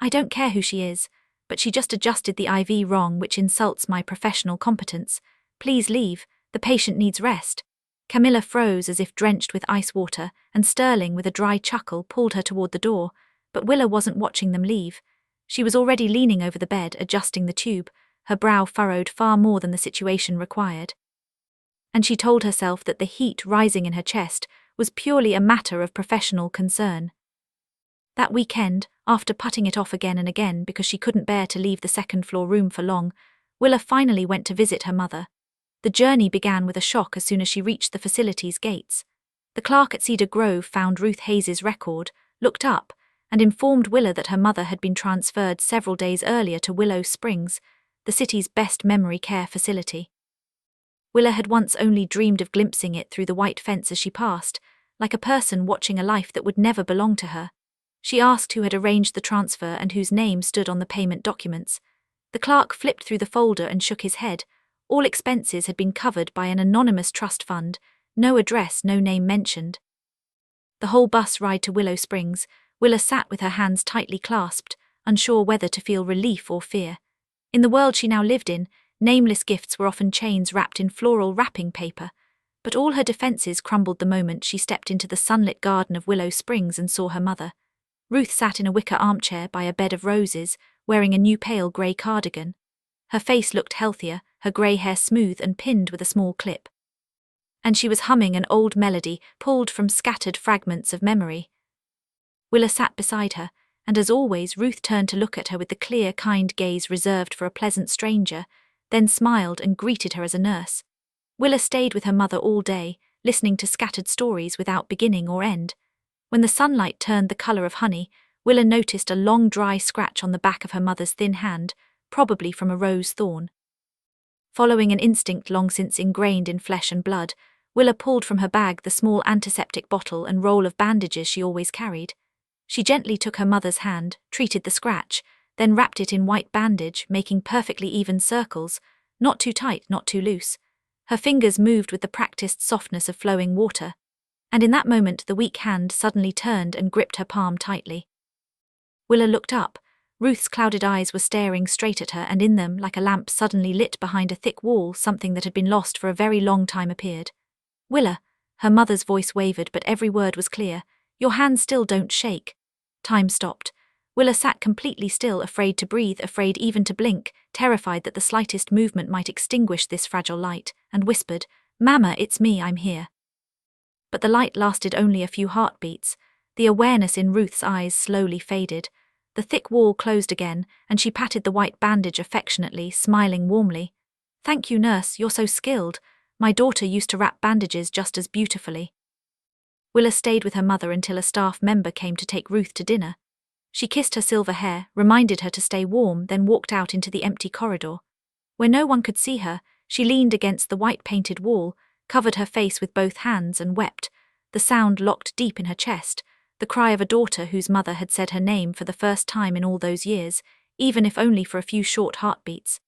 I don't care who she is, but she just adjusted the IV wrong, which insults my professional competence. Please leave, the patient needs rest. Camilla froze as if drenched with ice water, and Sterling, with a dry chuckle, pulled her toward the door, but Willa wasn't watching them leave. She was already leaning over the bed, adjusting the tube, her brow furrowed far more than the situation required. And she told herself that the heat rising in her chest was purely a matter of professional concern. That weekend, after putting it off again and again because she couldn't bear to leave the second-floor room for long, Willa finally went to visit her mother. The journey began with a shock as soon as she reached the facility's gates. The clerk at Cedar Grove found Ruth Hayes' record, looked up, and informed Willa that her mother had been transferred several days earlier to Willow Springs, the city's best memory care facility. Willa had once only dreamed of glimpsing it through the white fence as she passed, like a person watching a life that would never belong to her. She asked who had arranged the transfer and whose name stood on the payment documents. The clerk flipped through the folder and shook his head. All expenses had been covered by an anonymous trust fund, no address, no name mentioned. The whole bus ride to Willow Springs, Willa sat with her hands tightly clasped, unsure whether to feel relief or fear. In the world she now lived in, nameless gifts were often chains wrapped in floral wrapping paper, but all her defenses crumbled the moment she stepped into the sunlit garden of Willow Springs and saw her mother. Ruth sat in a wicker armchair by a bed of roses, wearing a new pale grey cardigan. Her face looked healthier, her grey hair smooth and pinned with a small clip. And she was humming an old melody pulled from scattered fragments of memory. Willa sat beside her, and as always Ruth turned to look at her with the clear, kind gaze reserved for a pleasant stranger, then smiled and greeted her as a nurse. Willa stayed with her mother all day, listening to scattered stories without beginning or end. When the sunlight turned the colour of honey, Willa noticed a long dry scratch on the back of her mother's thin hand, probably from a rose thorn. Following an instinct long since ingrained in flesh and blood, Willa pulled from her bag the small antiseptic bottle and roll of bandages she always carried. She gently took her mother's hand, treated the scratch, then wrapped it in white bandage, making perfectly even circles, not too tight, not too loose. Her fingers moved with the practiced softness of flowing water, and in that moment the weak hand suddenly turned and gripped her palm tightly. Willa looked up. Ruth's clouded eyes were staring straight at her, and in them, like a lamp suddenly lit behind a thick wall, something that had been lost for a very long time appeared. "Willa," her mother's voice wavered, but every word was clear. "Your hands still don't shake." Time stopped. Willa sat completely still, afraid to breathe, afraid even to blink, terrified that the slightest movement might extinguish this fragile light, and whispered, "Mama, it's me, I'm here." But the light lasted only a few heartbeats. The awareness in Ruth's eyes slowly faded. The thick wall closed again, and she patted the white bandage affectionately, smiling warmly. "Thank you, nurse, you're so skilled. My daughter used to wrap bandages just as beautifully." Willa stayed with her mother until a staff member came to take Ruth to dinner. She kissed her silver hair, reminded her to stay warm, then walked out into the empty corridor. Where no one could see her, she leaned against the white-painted wall, covered her face with both hands and wept, the sound locked deep in her chest, the cry of a daughter whose mother had said her name for the first time in all those years, even if only for a few short heartbeats.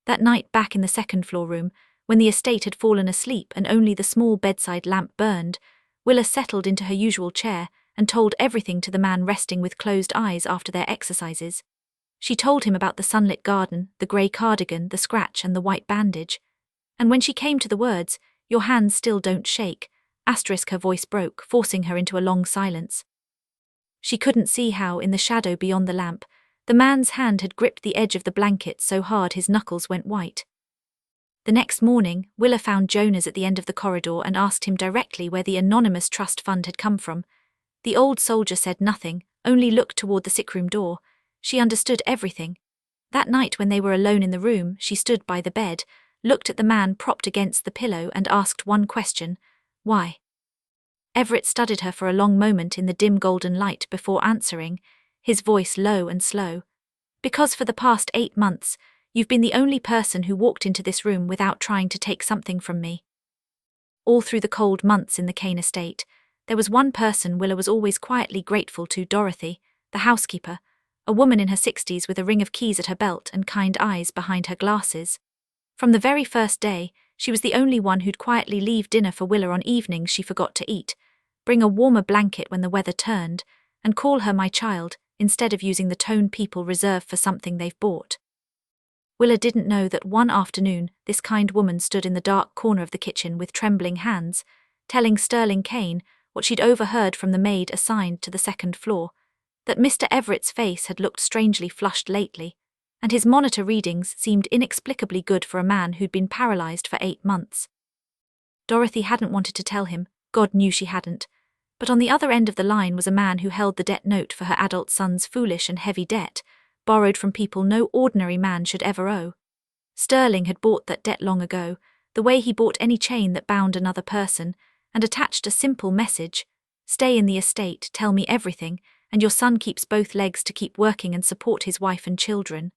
That night back in the second-floor room, when the estate had fallen asleep and only the small bedside lamp burned, Willa settled into her usual chair and told everything to the man resting with closed eyes after their exercises. She told him about the sunlit garden, the grey cardigan, the scratch and the white bandage. And when she came to the words, "Your hands still don't shake," her voice broke, forcing her into a long silence. She couldn't see how, in the shadow beyond the lamp, the man's hand had gripped the edge of the blanket so hard his knuckles went white. The next morning, Willa found Jonas at the end of the corridor and asked him directly where the anonymous trust fund had come from. The old soldier said nothing, only looked toward the sickroom door. She understood everything. That night when they were alone in the room, she stood by the bed, looked at the man propped against the pillow and asked one question: "Why?" Everett studied her for a long moment in the dim golden light before answering, his voice low and slow. "Because for the past 8 months, you've been the only person who walked into this room without trying to take something from me." All through the cold months in the Kane estate, there was one person Willa was always quietly grateful to: Dorothy, the housekeeper, a woman in her 60s with a ring of keys at her belt and kind eyes behind her glasses. From the very first day, she was the only one who'd quietly leave dinner for Willa on evenings she forgot to eat, bring a warmer blanket when the weather turned, and call her "my child," instead of using the tone people reserve for something they've bought. Willa didn't know that one afternoon this kind woman stood in the dark corner of the kitchen with trembling hands, telling Sterling Kane what she'd overheard from the maid assigned to the second floor, that Mr. Everett's face had looked strangely flushed lately, and his monitor readings seemed inexplicably good for a man who'd been paralyzed for 8 months. Dorothy hadn't wanted to tell him, God knew she hadn't, but on the other end of the line was a man who held the debt note for her adult son's foolish and heavy debt, borrowed from people no ordinary man should ever owe. Sterling had bought that debt long ago, the way he bought any chain that bound another person, and attached a simple message: "Stay in the estate, tell me everything, and your son keeps both legs to keep working and support his wife and children."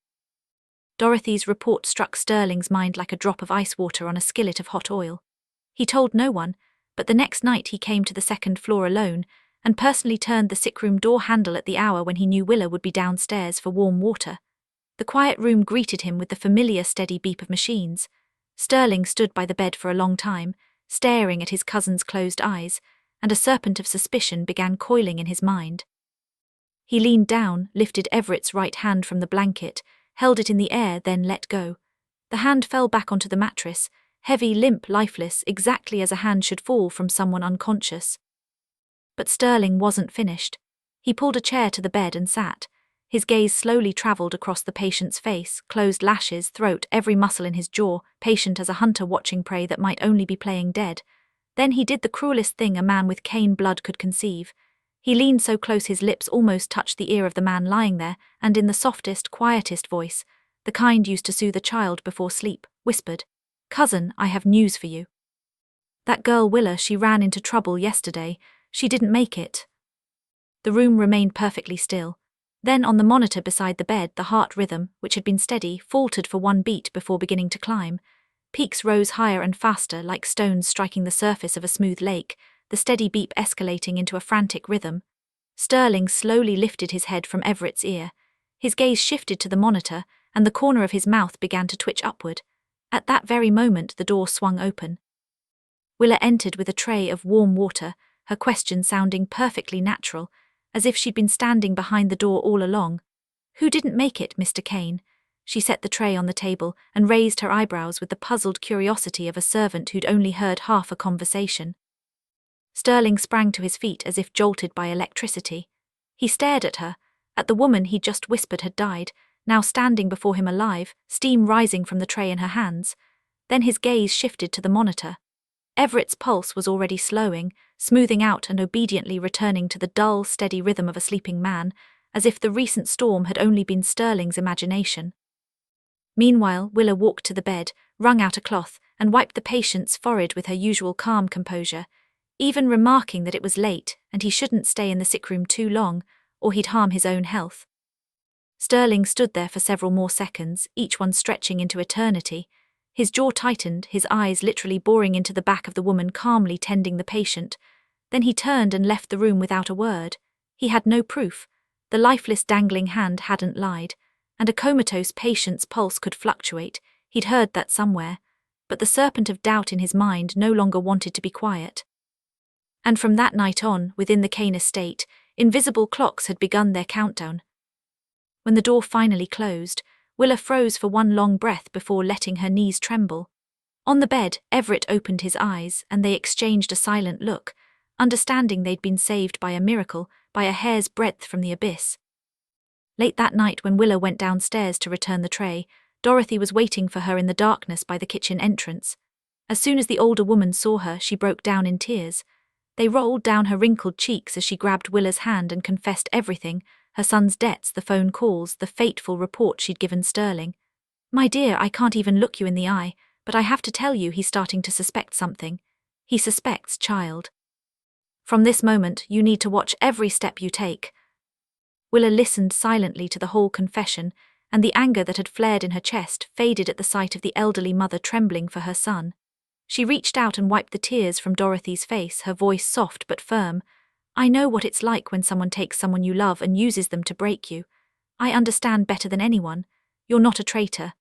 Dorothy's report struck Sterling's mind like a drop of ice water on a skillet of hot oil. He told no one, but the next night he came to the second floor alone, and personally turned the sickroom door handle at the hour when he knew Willa would be downstairs for warm water. The quiet room greeted him with the familiar steady beep of machines. Sterling stood by the bed for a long time, staring at his cousin's closed eyes, and a serpent of suspicion began coiling in his mind. He leaned down, lifted Everett's right hand from the blanket, held it in the air, then let go. The hand fell back onto the mattress, heavy, limp, lifeless, exactly as a hand should fall from someone unconscious. But Sterling wasn't finished. He pulled a chair to the bed and sat. His gaze slowly traveled across the patient's face, closed lashes, throat, every muscle in his jaw, patient as a hunter watching prey that might only be playing dead. Then he did the cruelest thing a man with Cain blood could conceive. He leaned so close his lips almost touched the ear of the man lying there, and in the softest, quietest voice, the kind used to soothe a child before sleep, whispered, "Cousin, I have news for you. That girl Willa, she ran into trouble yesterday. She didn't make it." The room remained perfectly still. Then on the monitor beside the bed, the heart rhythm, which had been steady, faltered for one beat before beginning to climb. Peaks rose higher and faster, like stones striking the surface of a smooth lake, the steady beep escalating into a frantic rhythm. Sterling slowly lifted his head from Everett's ear. His gaze shifted to the monitor, and the corner of his mouth began to twitch upward. At that very moment, the door swung open. Willa entered with a tray of warm water, her question sounding perfectly natural, as if she'd been standing behind the door all along. "Who didn't make it, Mr. Cain?" She set the tray on the table and raised her eyebrows with the puzzled curiosity of a servant who'd only heard half a conversation. Sterling sprang to his feet as if jolted by electricity. He stared at her, at the woman he'd just whispered had died, now standing before him alive, steam rising from the tray in her hands. Then his gaze shifted to the monitor. Everett's pulse was already slowing, smoothing out and obediently returning to the dull, steady rhythm of a sleeping man, as if the recent storm had only been Sterling's imagination. Meanwhile, Willa walked to the bed, wrung out a cloth, and wiped the patient's forehead with her usual calm composure, even remarking that it was late and he shouldn't stay in the sick room too long, or he'd harm his own health. Sterling stood there for several more seconds, each one stretching into eternity. His jaw tightened, his eyes literally boring into the back of the woman calmly tending the patient. Then he turned and left the room without a word. He had no proof. The lifeless dangling hand hadn't lied, and a comatose patient's pulse could fluctuate. He'd heard that somewhere. But the serpent of doubt in his mind no longer wanted to be quiet. And from that night on, within the Cain estate, invisible clocks had begun their countdown. When the door finally closed, Willa froze for one long breath before letting her knees tremble. On the bed, Everett opened his eyes, and they exchanged a silent look, understanding they'd been saved by a miracle, by a hair's breadth from the abyss. Late that night, when Willa went downstairs to return the tray, Dorothy was waiting for her in the darkness by the kitchen entrance. As soon as the older woman saw her, she broke down in tears. They rolled down her wrinkled cheeks as she grabbed Willa's hand and confessed everything, her son's debts, the phone calls, the fateful report she'd given Sterling. "My dear, I can't even look you in the eye, but I have to tell you he's starting to suspect something. He suspects child. From this moment, you need to watch every step you take." Willa listened silently to the whole confession, and the anger that had flared in her chest faded at the sight of the elderly mother trembling for her son. She reached out and wiped the tears from Dorothy's face, her voice soft but firm. "I know what it's like when someone takes someone you love and uses them to break you. I understand better than anyone. You're not a traitor.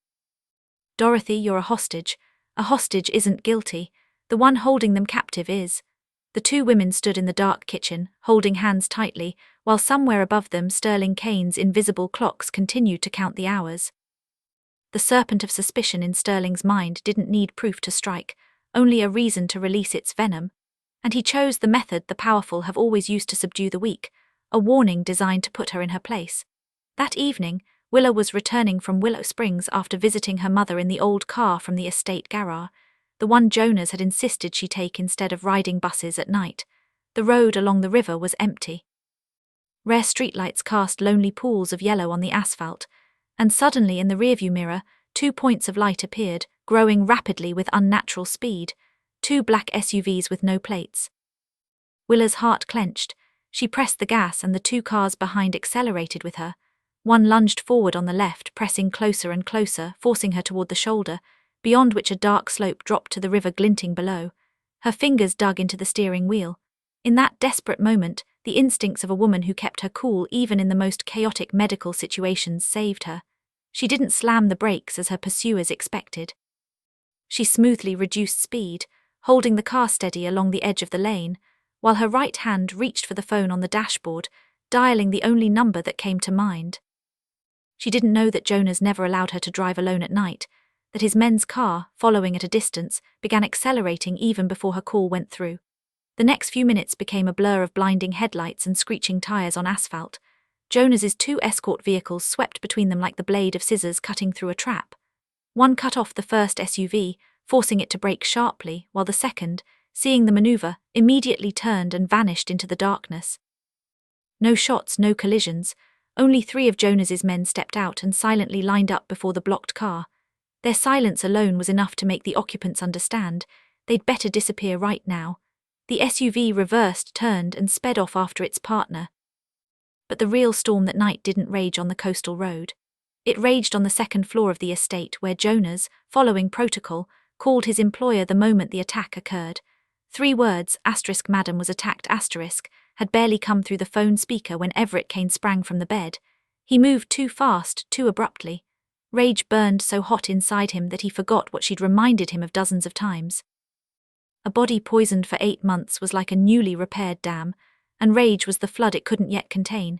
Dorothy, you're a hostage. A hostage isn't guilty. The one holding them captive is." The two women stood in the dark kitchen, holding hands tightly, while somewhere above them Sterling Cain's invisible clocks continued to count the hours. The serpent of suspicion in Sterling's mind didn't need proof to strike, only a reason to release its venom. And he chose the method the powerful have always used to subdue the weak, a warning designed to put her in her place. That evening, Willa was returning from Willow Springs after visiting her mother in the old car from the estate garage, the one Jonas had insisted she take instead of riding buses at night. The road along the river was empty. Rare streetlights cast lonely pools of yellow on the asphalt, and suddenly in the rearview mirror, 2 points of light appeared, growing rapidly with unnatural speed, 2 black SUVs with no plates. Willa's heart clenched. She pressed the gas and the 2 cars behind accelerated with her. One lunged forward on the left, pressing closer and closer, forcing her toward the shoulder, beyond which a dark slope dropped to the river glinting below. Her fingers dug into the steering wheel. In that desperate moment, the instincts of a woman who kept her cool even in the most chaotic medical situations saved her. She didn't slam the brakes as her pursuers expected. She smoothly reduced speed, holding the car steady along the edge of the lane, while her right hand reached for the phone on the dashboard, dialing the only number that came to mind. She didn't know that Jonas never allowed her to drive alone at night, that his men's car, following at a distance, began accelerating even before her call went through. The next few minutes became a blur of blinding headlights and screeching tires on asphalt. Jonas's 2 escort vehicles swept between them like the blade of scissors cutting through a trap. One cut off the first SUV, forcing it to brake sharply, while the second, seeing the maneuver, immediately turned and vanished into the darkness. No shots, no collisions. Only 3 of Jonas's men stepped out and silently lined up before the blocked car. Their silence alone was enough to make the occupants understand they'd better disappear right now. The SUV reversed, turned, and sped off after its partner. But the real storm that night didn't rage on the coastal road. It raged on the 2nd floor of the estate where Jonas, following protocol, called his employer the moment the attack occurred. 3 words, *Madam was attacked*, had barely come through the phone speaker when Everett Kane sprang from the bed. He moved too fast, too abruptly. Rage burned so hot inside him that he forgot what she'd reminded him of dozens of times. A body poisoned for 8 months was like a newly repaired dam, and rage was the flood it couldn't yet contain.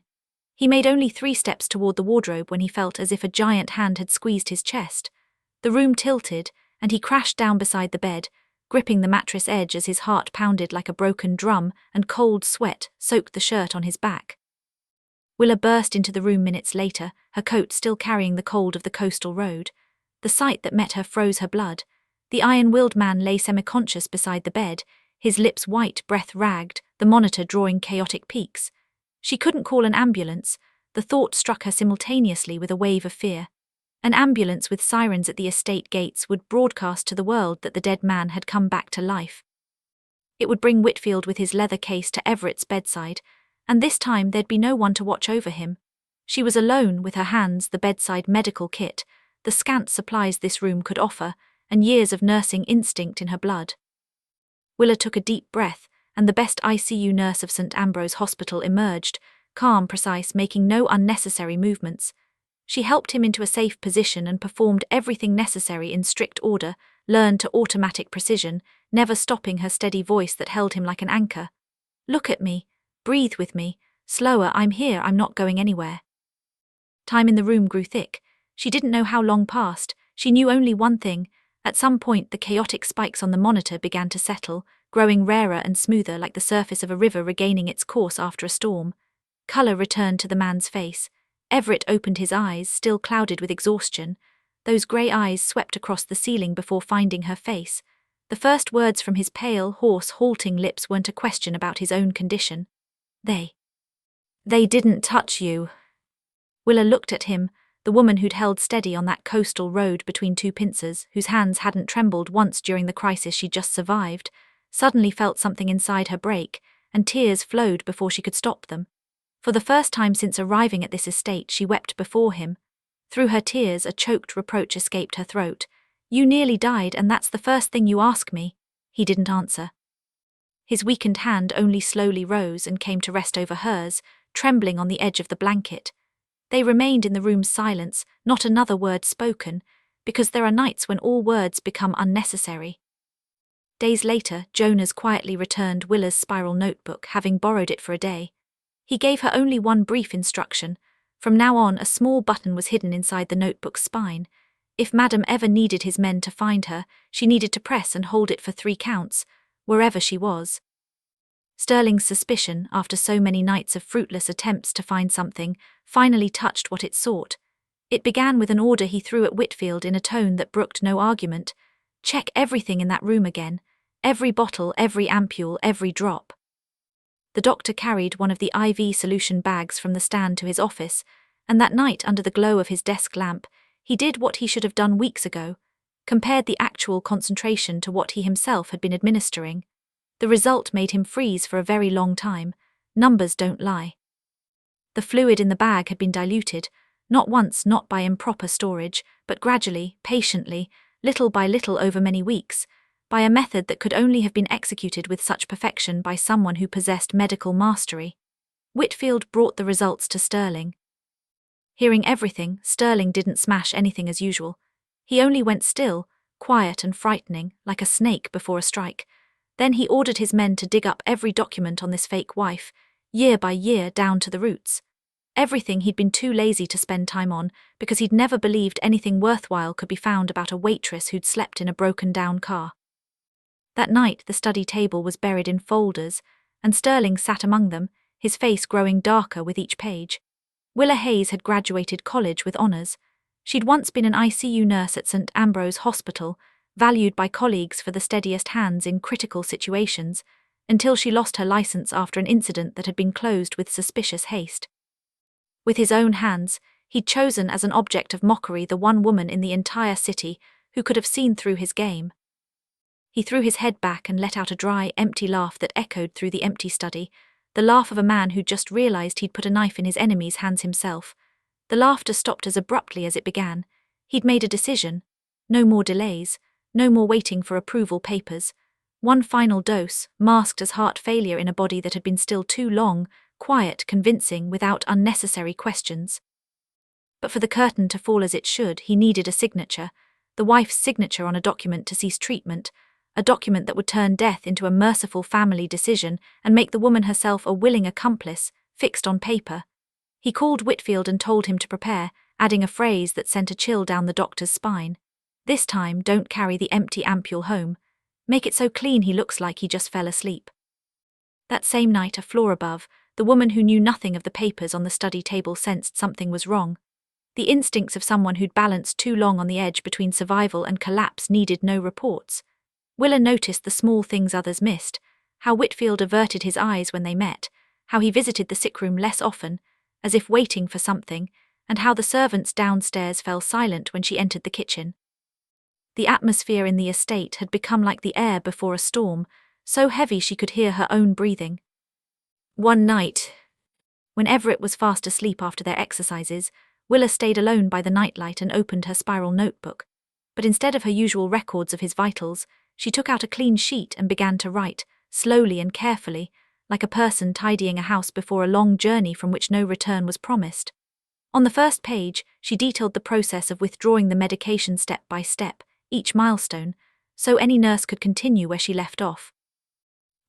He made only 3 steps toward the wardrobe when he felt as if a giant hand had squeezed his chest. The room tilted, and he crashed down beside the bed, gripping the mattress edge as his heart pounded like a broken drum and cold sweat soaked the shirt on his back. Willa burst into the room minutes later, her coat still carrying the cold of the coastal road. The sight that met her froze her blood. The iron-willed man lay semi-conscious beside the bed, his lips white, breath ragged, the monitor drawing chaotic peaks. She couldn't call an ambulance. The thought struck her simultaneously with a wave of fear. An ambulance with sirens at the estate gates would broadcast to the world that the dead man had come back to life. It would bring Whitfield with his leather case to Everett's bedside, and this time there'd be no one to watch over him. She was alone with her hands, the bedside medical kit, the scant supplies this room could offer, and years of nursing instinct in her blood. Willa took a deep breath, and the best ICU nurse of St. Ambrose Hospital emerged, calm, precise, making no unnecessary movements. She helped him into a safe position and performed everything necessary in strict order, learned to automatic precision, never stopping her steady voice that held him like an anchor. "Look at me. Breathe with me. Slower, I'm here, I'm not going anywhere." Time in the room grew thick. She didn't know how long passed. She knew only one thing. At some point, the chaotic spikes on the monitor began to settle, growing rarer and smoother like the surface of a river regaining its course after a storm. Colour returned to the man's face. Everett opened his eyes, still clouded with exhaustion. Those grey eyes swept across the ceiling before finding her face. The first words from his pale, hoarse, halting lips weren't a question about his own condition. They didn't touch you." Willa looked at him, the woman who'd held steady on that coastal road between 2 pincers, whose hands hadn't trembled once during the crisis she'd just survived, suddenly felt something inside her break, and tears flowed before she could stop them. For the first time since arriving at this estate, she wept before him. Through her tears, a choked reproach escaped her throat. "You nearly died, and that's the first thing you ask me." He didn't answer. His weakened hand only slowly rose and came to rest over hers, trembling on the edge of the blanket. They remained in the room's silence, not another word spoken, because there are nights when all words become unnecessary. Days later, Jonas quietly returned Willa's spiral notebook, having borrowed it for a day. He gave her only one brief instruction. From now on, a small button was hidden inside the notebook's spine. If Madam ever needed his men to find her, she needed to press and hold it for 3 counts, wherever she was. Sterling's suspicion, after so many nights of fruitless attempts to find something, finally touched what it sought. It began with an order he threw at Whitfield in a tone that brooked no argument. "Check everything in that room again. Every bottle, every ampule, every drop." The doctor carried one of the IV solution bags from the stand to his office, and that night, under the glow of his desk lamp, he did what he should have done weeks ago. compared the actual concentration to what he himself had been administering. The result made him freeze for a very long time. Numbers don't lie. The fluid in the bag had been diluted, not once, not by improper storage, but gradually, patiently, little by little over many weeks, by a method that could only have been executed with such perfection by someone who possessed medical mastery. Whitfield brought the results to Sterling. Hearing everything, Sterling didn't smash anything as usual. He only went still, quiet and frightening, like a snake before a strike. Then he ordered his men to dig up every document on this fake wife, year by year down to the roots. Everything he'd been too lazy to spend time on, because he'd never believed anything worthwhile could be found about a waitress who'd slept in a broken-down car. That night the study table was buried in folders, and Sterling sat among them, his face growing darker with each page. Willa Hayes had graduated college with honours. She'd once been an ICU nurse at St. Ambrose Hospital, valued by colleagues for the steadiest hands in critical situations, until she lost her licence after an incident that had been closed with suspicious haste. With his own hands, he'd chosen as an object of mockery the one woman in the entire city who could have seen through his game. He threw his head back and let out a dry, empty laugh that echoed through the empty study, the laugh of a man who'd just realised he'd put a knife in his enemy's hands himself. The laughter stopped as abruptly as it began. He'd made a decision. No more delays, no more waiting for approval papers. One final dose, masked as heart failure in a body that had been still too long, quiet, convincing, without unnecessary questions. But for the curtain to fall as it should, he needed a signature, the wife's signature on a document to cease treatment, a document that would turn death into a merciful family decision and make the woman herself a willing accomplice, fixed on paper. He called Whitfield and told him to prepare, adding a phrase that sent a chill down the doctor's spine. This time, don't carry the empty ampule home. Make it so clean he looks like he just fell asleep. That same night, a floor above, the woman who knew nothing of the papers on the study table sensed something was wrong. The instincts of someone who'd balanced too long on the edge between survival and collapse needed no reports. Willa noticed the small things others missed, how Whitfield averted his eyes when they met, how he visited the sick room less often, as if waiting for something, and how the servants downstairs fell silent when she entered the kitchen. The atmosphere in the estate had become like the air before a storm, so heavy she could hear her own breathing. One night, when Everett was fast asleep after their exercises, Willa stayed alone by the nightlight and opened her spiral notebook. But instead of her usual records of his vitals, she took out a clean sheet and began to write, slowly and carefully, like a person tidying a house before a long journey from which no return was promised. On the first page, she detailed the process of withdrawing the medication step by step, each milestone, so any nurse could continue where she left off.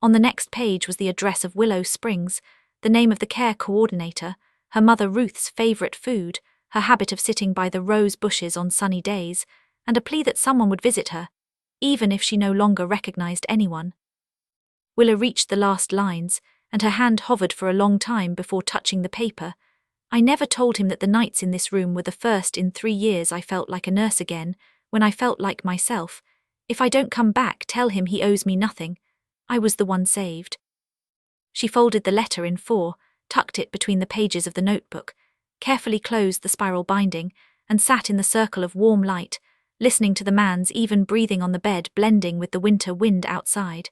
On the next page was the address of Willow Springs, the name of the care coordinator, her mother Ruth's favourite food, her habit of sitting by the rose bushes on sunny days, and a plea that someone would visit her, even if she no longer recognised anyone. Willa reached the last lines, and her hand hovered for a long time before touching the paper. I never told him that the nights in this room were the first in 3 years I felt like a nurse again, when I felt like myself. If I don't come back, tell him he owes me nothing. I was the one saved. She folded the letter in 4, tucked it between the pages of the notebook, carefully closed the spiral binding, and sat in the circle of warm light, listening to the man's even breathing on the bed blending with the winter wind outside.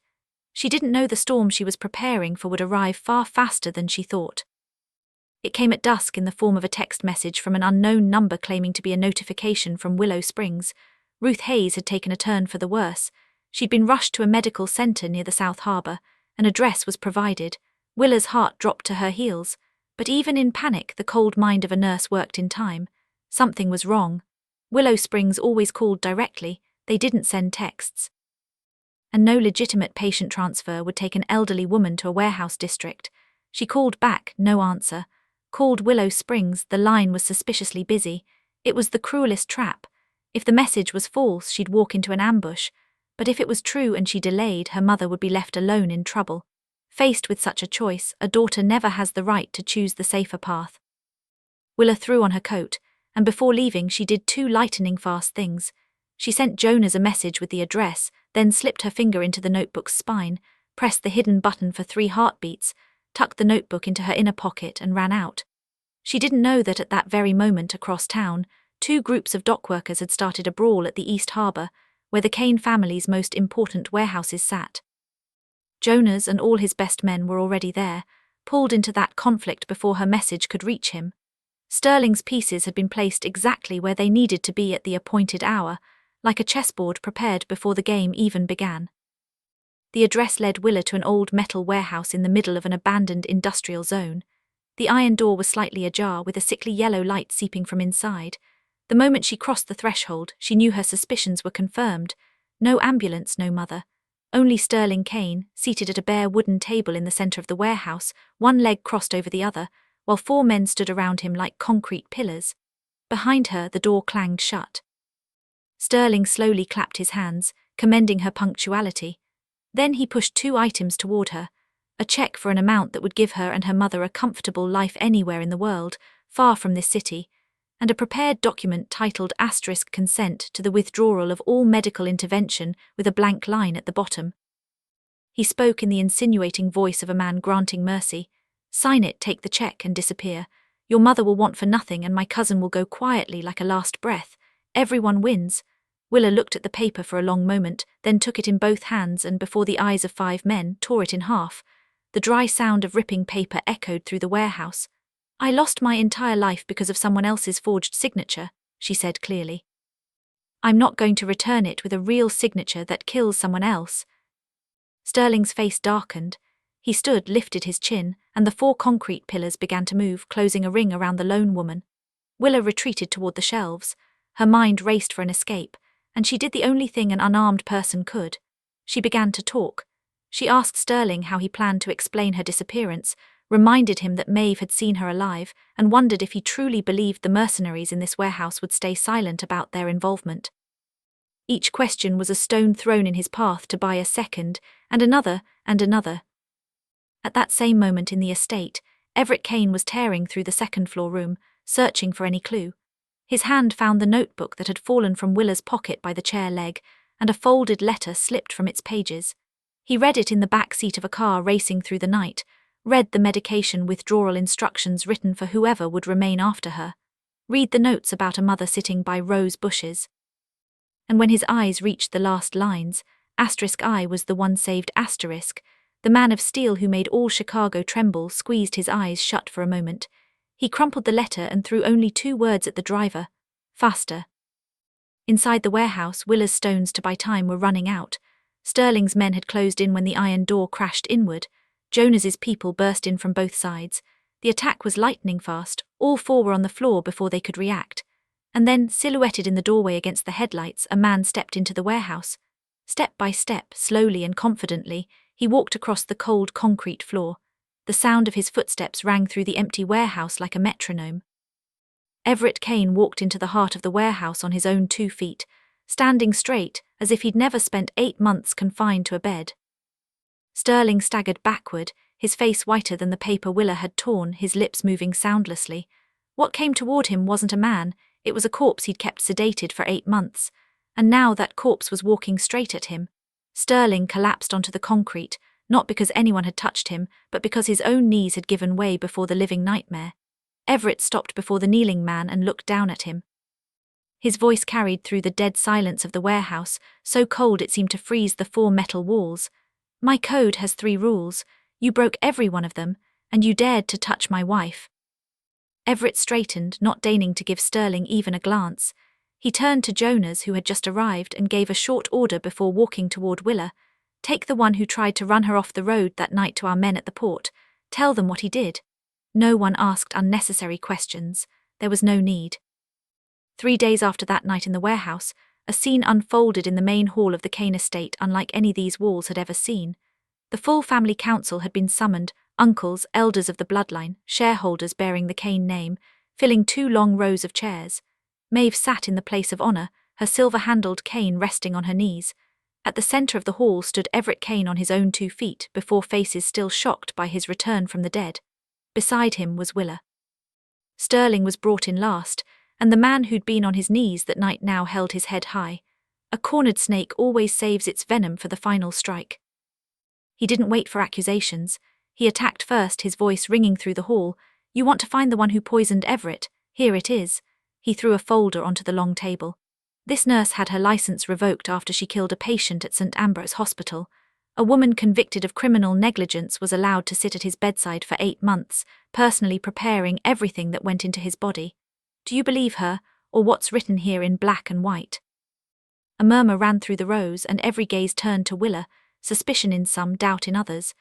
She didn't know the storm she was preparing for would arrive far faster than she thought. It came at dusk in the form of a text message from an unknown number claiming to be a notification from Willow Springs. Ruth Hayes had taken a turn for the worse. She'd been rushed to a medical centre near the South Harbour. An address was provided. Willa's heart dropped to her heels, but even in panic the cold mind of a nurse worked in time. Something was wrong. Willow Springs always called directly, they didn't send texts. And no legitimate patient transfer would take an elderly woman to a warehouse district. She called back, no answer. Called Willow Springs, the line was suspiciously busy. It was the cruelest trap. If the message was false, she'd walk into an ambush. But if it was true and she delayed, her mother would be left alone in trouble. Faced with such a choice, a daughter never has the right to choose the safer path. Willa threw on her coat, and before leaving she did 2 lightning-fast things. She sent Jonas a message with the address, then slipped her finger into the notebook's spine, pressed the hidden button for 3 heartbeats, tucked the notebook into her inner pocket and ran out. She didn't know that at that very moment across town, two groups of dockworkers had started a brawl at the East Harbour, where the Kane family's most important warehouses sat. Jonas and all his best men were already there, pulled into that conflict before her message could reach him. Sterling's pieces had been placed exactly where they needed to be at the appointed hour, like a chessboard prepared before the game even began. The address led Willa to an old metal warehouse in the middle of an abandoned industrial zone. The iron door was slightly ajar, with a sickly yellow light seeping from inside. The moment she crossed the threshold, she knew her suspicions were confirmed. No ambulance, no mother. Only Sterling Kane, seated at a bare wooden table in the center of the warehouse, one leg crossed over the other, while four men stood around him like concrete pillars. Behind her, the door clanged shut. Sterling slowly clapped his hands, commending her punctuality. Then he pushed two items toward her: a check for an amount that would give her and her mother a comfortable life anywhere in the world, far from this city, and a prepared document titled * consent to the withdrawal of all medical intervention, with a blank line at the bottom. He spoke in the insinuating voice of a man granting mercy. "Sign it, take the check, and disappear. Your mother will want for nothing, and my cousin will go quietly like a last breath. Everyone wins." Willa looked at the paper for a long moment, then took it in both hands and, before the eyes of 5 men, tore it in half. The dry sound of ripping paper echoed through the warehouse. "I lost my entire life because of someone else's forged signature," she said clearly. "I'm not going to return it with a real signature that kills someone else." Sterling's face darkened. He stood, lifted his chin, and the 4 concrete pillars began to move, closing a ring around the lone woman. Willa retreated toward the shelves. Her mind raced for an escape, and she did the only thing an unarmed person could. She began to talk. She asked Sterling how he planned to explain her disappearance, reminded him that Maeve had seen her alive, and wondered if he truly believed the mercenaries in this warehouse would stay silent about their involvement. Each question was a stone thrown in his path to buy a second, and another, and another. At that same moment in the estate, Everett Kane was tearing through the second-floor room, searching for any clue. His hand found the notebook that had fallen from Willa's pocket by the chair leg, and a folded letter slipped from its pages. He read it in the back seat of a car racing through the night, read the medication withdrawal instructions written for whoever would remain after her, read the notes about a mother sitting by rose bushes. And when his eyes reached the last lines, *I was the one saved*, the man of steel who made all Chicago tremble squeezed his eyes shut for a moment. He crumpled the letter and threw only 2 words at the driver: "Faster." Inside the warehouse, Willa's stones to buy time were running out. Sterling's men had closed in when the iron door crashed inward. Jonas's people burst in from both sides. The attack was lightning fast. All 4 were on the floor before they could react. And then, silhouetted in the doorway against the headlights, a man stepped into the warehouse. Step by step, slowly and confidently, he walked across the cold concrete floor. The sound of his footsteps rang through the empty warehouse like a metronome. Everett Kane walked into the heart of the warehouse on his own 2 feet, standing straight, as if he'd never spent 8 months confined to a bed. Sterling staggered backward, his face whiter than the paper Willa had torn, his lips moving soundlessly. What came toward him wasn't a man, it was a corpse he'd kept sedated for 8 months, and now that corpse was walking straight at him. Sterling collapsed onto the concrete, not because anyone had touched him, but because his own knees had given way before the living nightmare. Everett stopped before the kneeling man and looked down at him. His voice carried through the dead silence of the warehouse, so cold it seemed to freeze the 4 metal walls. "My code has 3 rules. You broke every one of them, and you dared to touch my wife." Everett straightened, not deigning to give Sterling even a glance. He turned to Jonas, who had just arrived, and gave a short order before walking toward Willa. "Take the one who tried to run her off the road that night to our men at the port. Tell them what he did." No one asked unnecessary questions. There was no need. 3 days after that night in the warehouse, a scene unfolded in the main hall of the Kane estate unlike any these walls had ever seen. The full family council had been summoned, uncles, elders of the bloodline, shareholders bearing the Kane name, filling 2 long rows of chairs. Maeve sat in the place of honor, her silver-handled cane resting on her knees. At the center of the hall stood Everett Kane on his own 2 feet, before faces still shocked by his return from the dead. Beside him was Willa. Sterling was brought in last, and the man who'd been on his knees that night now held his head high. A cornered snake always saves its venom for the final strike. He didn't wait for accusations. He attacked first, his voice ringing through the hall. "You want to find the one who poisoned Everett? Here it is." He threw a folder onto the long table. This nurse had her license revoked after she killed a patient at St. Ambrose Hospital. A woman convicted of criminal negligence was allowed to sit at his bedside for 8 months, personally preparing everything that went into his body. Do you believe her, or what's written here in black and white? A murmur ran through the rows, and every gaze turned to Willa, suspicion in some, doubt in others.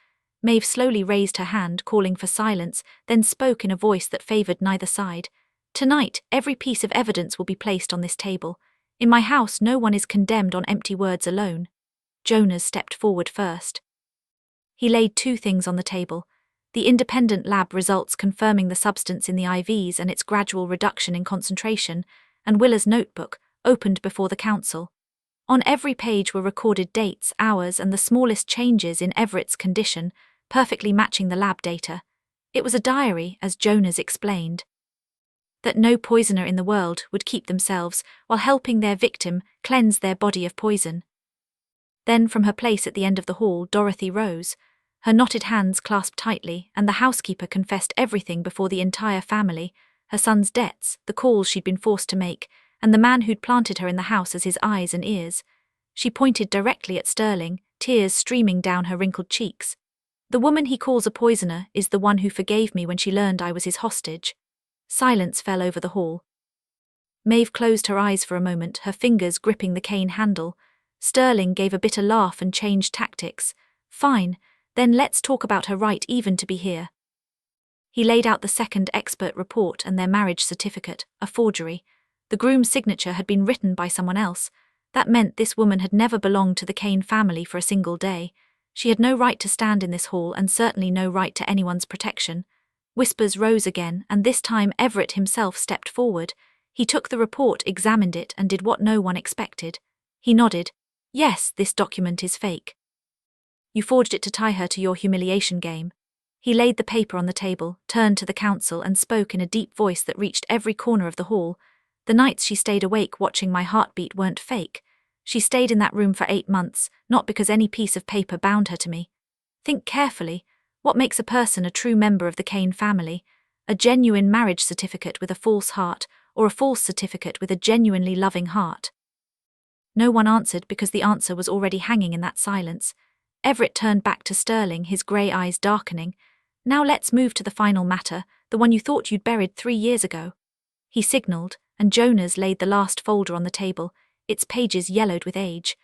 Maeve slowly raised her hand, calling for silence, then spoke in a voice that favoured neither side. Tonight, every piece of evidence will be placed on this table. In my house, no one is condemned on empty words alone. Jonas stepped forward first. He laid 2 things on the table: the independent lab results confirming the substance in the IVs and its gradual reduction in concentration, and Willa's notebook, opened before the council. On every page were recorded dates, hours, and the smallest changes in Everett's condition, perfectly matching the lab data. It was a diary, as Jonas explained, that no poisoner in the world would keep themselves while helping their victim cleanse their body of poison. Then from her place at the end of the hall, Dorothy rose. Her knotted hands clasped tightly, and the housekeeper confessed everything before the entire family: her son's debts, the calls she'd been forced to make, and the man who'd planted her in the house as his eyes and ears. She pointed directly at Sterling, tears streaming down her wrinkled cheeks. The woman he calls a poisoner is the one who forgave me when she learned I was his hostage. Silence fell over the hall. Maeve closed her eyes for a moment, her fingers gripping the cane handle. Sterling gave a bitter laugh and changed tactics. Fine, then let's talk about her right even to be here. He laid out the second expert report and their marriage certificate, a forgery. The groom's signature had been written by someone else. That meant this woman had never belonged to the Kane family for a single day. She had no right to stand in this hall and certainly no right to anyone's protection. Whispers rose again, and this time Everett himself stepped forward. He took the report, examined it, and did what no one expected. He nodded. Yes, this document is fake. You forged it to tie her to your humiliation game. He laid the paper on the table, turned to the council, and spoke in a deep voice that reached every corner of the hall. The nights she stayed awake watching my heartbeat weren't fake. She stayed in that room for 8 months, not because any piece of paper bound her to me. Think carefully. What makes a person a true member of the Kane family? A genuine marriage certificate with a false heart, or a false certificate with a genuinely loving heart? No one answered because the answer was already hanging in that silence. Everett turned back to Sterling, his grey eyes darkening. Now let's move to the final matter, the one you thought you'd buried 3 years ago. He signalled, and Jonas laid the last folder on the table, its pages yellowed with age.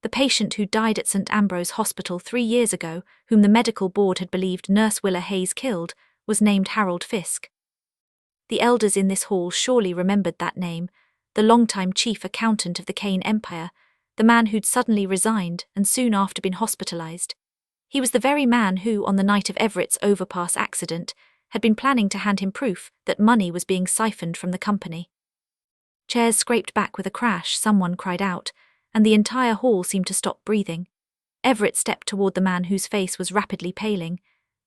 The patient who died at St. Ambrose Hospital 3 years ago, whom the medical board had believed Nurse Willa Hayes killed, was named Harold Fisk. The elders in this hall surely remembered that name, the longtime chief accountant of the Kane Empire, the man who'd suddenly resigned and soon after been hospitalized. He was the very man who, on the night of Everett's overpass accident, had been planning to hand him proof that money was being siphoned from the company. Chairs scraped back with a crash, someone cried out, and the entire hall seemed to stop breathing. Everett stepped toward the man whose face was rapidly paling.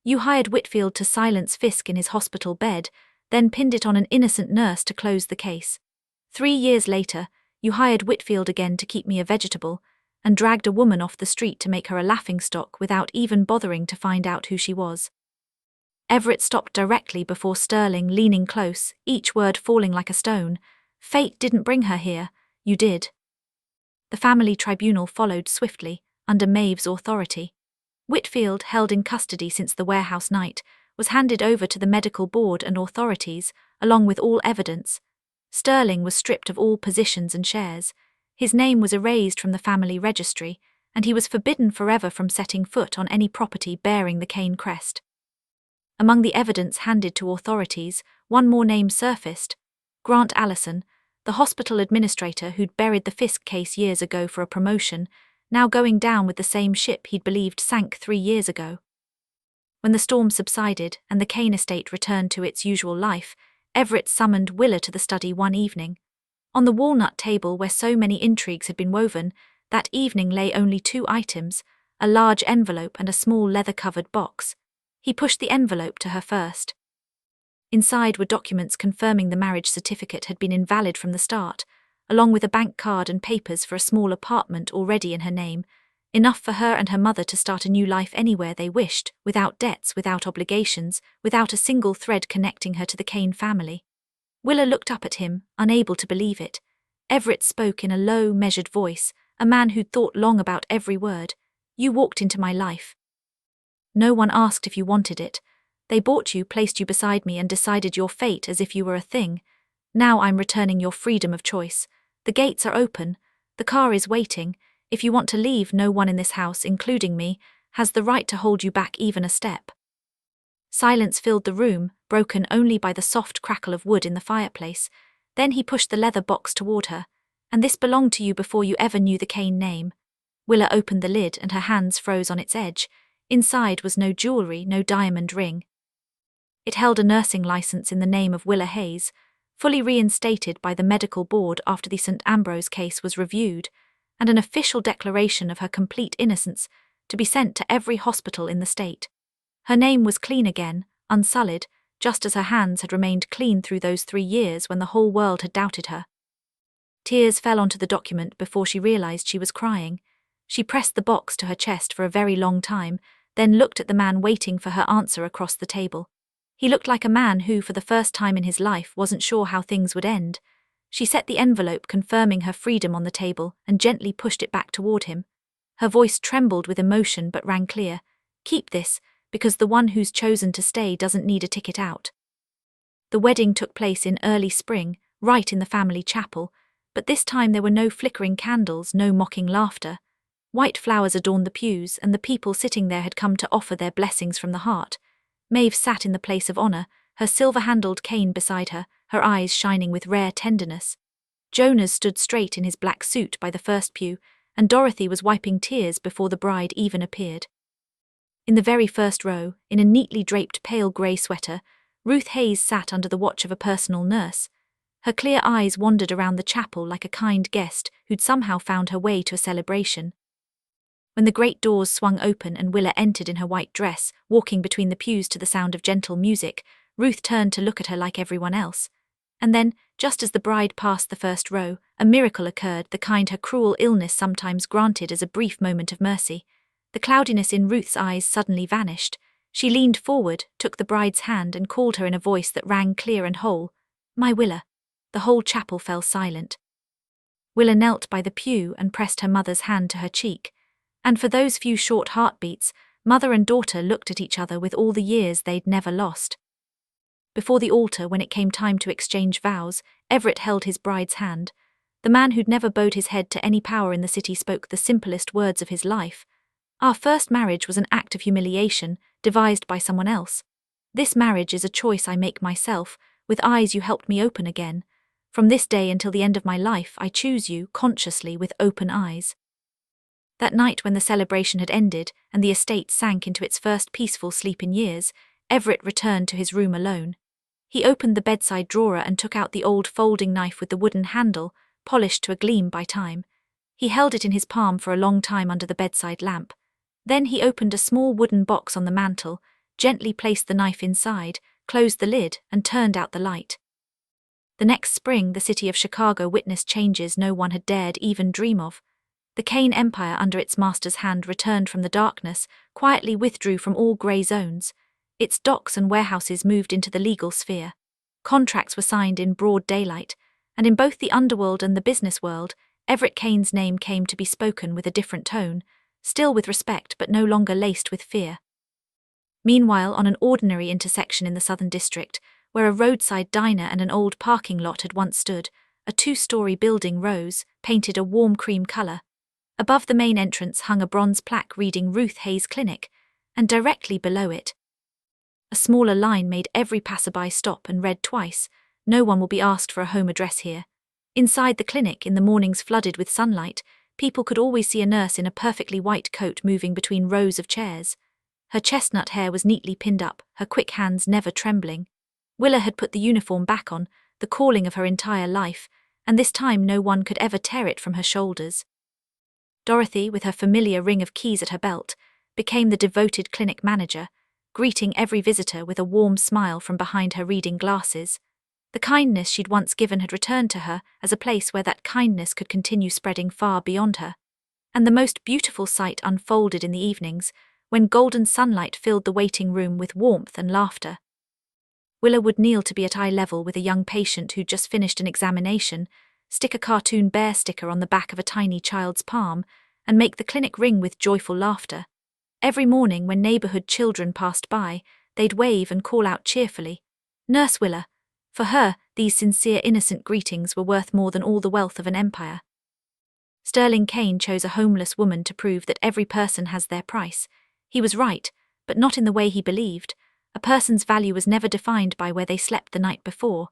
You hired Whitfield to silence Fisk in his hospital bed, then pinned it on an innocent nurse to close the case. 3 years later, you hired Whitfield again to keep me a vegetable, and dragged a woman off the street to make her a laughingstock without even bothering to find out who she was. Everett stopped directly before Sterling, leaning close, each word falling like a stone. Fate didn't bring her here, you did. The family tribunal followed swiftly, under Maeve's authority. Whitfield, held in custody since the warehouse night, was handed over to the medical board and authorities, along with all evidence. Sterling was stripped of all positions and shares. His name was erased from the family registry, and he was forbidden forever from setting foot on any property bearing the Kane crest. Among the evidence handed to authorities, one more name surfaced: Grant Allison, the hospital administrator who'd buried the Fisk case years ago for a promotion, now going down with the same ship he'd believed sank 3 years ago. When the storm subsided and the Kane estate returned to its usual life, Everett summoned Willa to the study one evening. On the walnut table where so many intrigues had been woven, that evening lay only 2 items, a large envelope and a small leather-covered box. He pushed the envelope to her first. Inside were documents confirming the marriage certificate had been invalid from the start, along with a bank card and papers for a small apartment already in her name, enough for her and her mother to start a new life anywhere they wished, without debts, without obligations, without a single thread connecting her to the Kane family. Willa looked up at him, unable to believe it. Everett spoke in a low, measured voice, a man who'd thought long about every word. You walked into my life. No one asked if you wanted it. They bought you, placed you beside me, and decided your fate as if you were a thing. Now I'm returning your freedom of choice. The gates are open. The car is waiting. If you want to leave, no one in this house, including me, has the right to hold you back even a step. Silence filled the room, broken only by the soft crackle of wood in the fireplace. Then he pushed the leather box toward her. And this belonged to you before you ever knew the Kane name. Willa opened the lid and her hands froze on its edge. Inside was no jewelry, no diamond ring. It held a nursing license in the name of Willa Hayes, fully reinstated by the medical board after the St. Ambrose case was reviewed, and an official declaration of her complete innocence to be sent to every hospital in the state. Her name was clean again, unsullied, just as her hands had remained clean through those 3 years when the whole world had doubted her. Tears fell onto the document before she realized she was crying. She pressed the box to her chest for a very long time, then looked at the man waiting for her answer across the table. He looked like a man who, for the first time in his life, wasn't sure how things would end. She set the envelope confirming her freedom on the table and gently pushed it back toward him. Her voice trembled with emotion but rang clear. Keep this, because the one who's chosen to stay doesn't need a ticket out. The wedding took place in early spring, right in the family chapel, but this time there were no flickering candles, no mocking laughter. White flowers adorned the pews, and the people sitting there had come to offer their blessings from the heart. Maeve sat in the place of honor, her silver-handled cane beside her, her eyes shining with rare tenderness. Jonas stood straight in his black suit by the first pew, and Dorothy was wiping tears before the bride even appeared. In the very first row, in a neatly draped pale grey sweater, Ruth Hayes sat under the watch of a personal nurse. Her clear eyes wandered around the chapel like a kind guest who'd somehow found her way to a celebration. When the great doors swung open and Willa entered in her white dress, walking between the pews to the sound of gentle music, Ruth turned to look at her like everyone else. And then, just as the bride passed the first row, a miracle occurred, the kind her cruel illness sometimes granted as a brief moment of mercy. The cloudiness in Ruth's eyes suddenly vanished. She leaned forward, took the bride's hand and called her in a voice that rang clear and whole. My Willa. The whole chapel fell silent. Willa knelt by the pew and pressed her mother's hand to her cheek. And for those few short heartbeats, mother and daughter looked at each other with all the years they'd never lost. Before the altar, when it came time to exchange vows, Everett held his bride's hand. The man who'd never bowed his head to any power in the city spoke the simplest words of his life. Our first marriage was an act of humiliation, devised by someone else. This marriage is a choice I make myself, with eyes you helped me open again. From this day until the end of my life, I choose you, consciously, with open eyes. That night when the celebration had ended and the estate sank into its first peaceful sleep in years, Everett returned to his room alone. He opened the bedside drawer and took out the old folding knife with the wooden handle, polished to a gleam by time. He held it in his palm for a long time under the bedside lamp. Then he opened a small wooden box on the mantel, gently placed the knife inside, closed the lid, and turned out the light. The next spring, the city of Chicago witnessed changes no one had dared even dream of. The Kane Empire under its master's hand returned from the darkness, quietly withdrew from all grey zones. Its docks and warehouses moved into the legal sphere. Contracts were signed in broad daylight, and in both the underworld and the business world, Everett Kane's name came to be spoken with a different tone, still with respect but no longer laced with fear. Meanwhile, on an ordinary intersection in the Southern District, where a roadside diner and an old parking lot had once stood, a 2-story building rose, painted a warm cream colour. Above the main entrance hung a bronze plaque reading Ruth Hayes Clinic, and directly below it, a smaller line made every passerby stop and read twice, no one will be asked for a home address here. Inside the clinic, in the mornings flooded with sunlight, people could always see a nurse in a perfectly white coat moving between rows of chairs. Her chestnut hair was neatly pinned up, her quick hands never trembling. Willa had put the uniform back on, the calling of her entire life, and this time no one could ever tear it from her shoulders. Dorothy, with her familiar ring of keys at her belt, became the devoted clinic manager, greeting every visitor with a warm smile from behind her reading glasses. The kindness she'd once given had returned to her as a place where that kindness could continue spreading far beyond her. And the most beautiful sight unfolded in the evenings, when golden sunlight filled the waiting room with warmth and laughter. Willa would kneel to be at eye level with a young patient who'd just finished an examination, stick a cartoon bear sticker on the back of a tiny child's palm, and make the clinic ring with joyful laughter. Every morning when neighborhood children passed by, they'd wave and call out cheerfully, "Nurse Willa." For her, these sincere, innocent greetings were worth more than all the wealth of an empire. Sterling Kane chose a homeless woman to prove that every person has their price. He was right, but not in the way he believed. A person's value was never defined by where they slept the night before.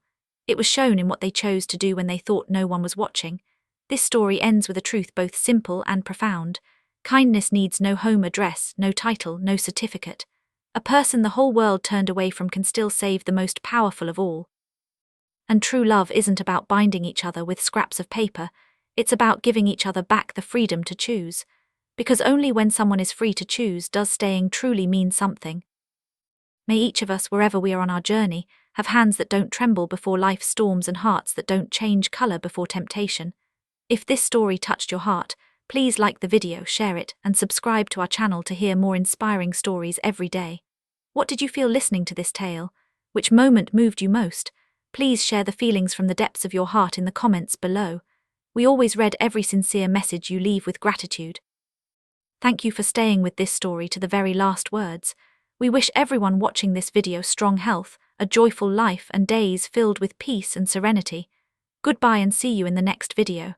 It was shown in what they chose to do when they thought no one was watching. This story ends with a truth both simple and profound. Kindness needs no home address, no title, no certificate. A person the whole world turned away from can still save the most powerful of all. And true love isn't about binding each other with scraps of paper, it's about giving each other back the freedom to choose. Because only when someone is free to choose does staying truly mean something. May each of us, wherever we are on our journey, have hands that don't tremble before life's storms and hearts that don't change color before temptation. If this story touched your heart, please like the video, share it, and subscribe to our channel to hear more inspiring stories every day. What did you feel listening to this tale? Which moment moved you most? Please share the feelings from the depths of your heart in the comments below. We always read every sincere message you leave with gratitude. Thank you for staying with this story to the very last words. We wish everyone watching this video strong health, a joyful life, and days filled with peace and serenity. Goodbye and see you in the next video.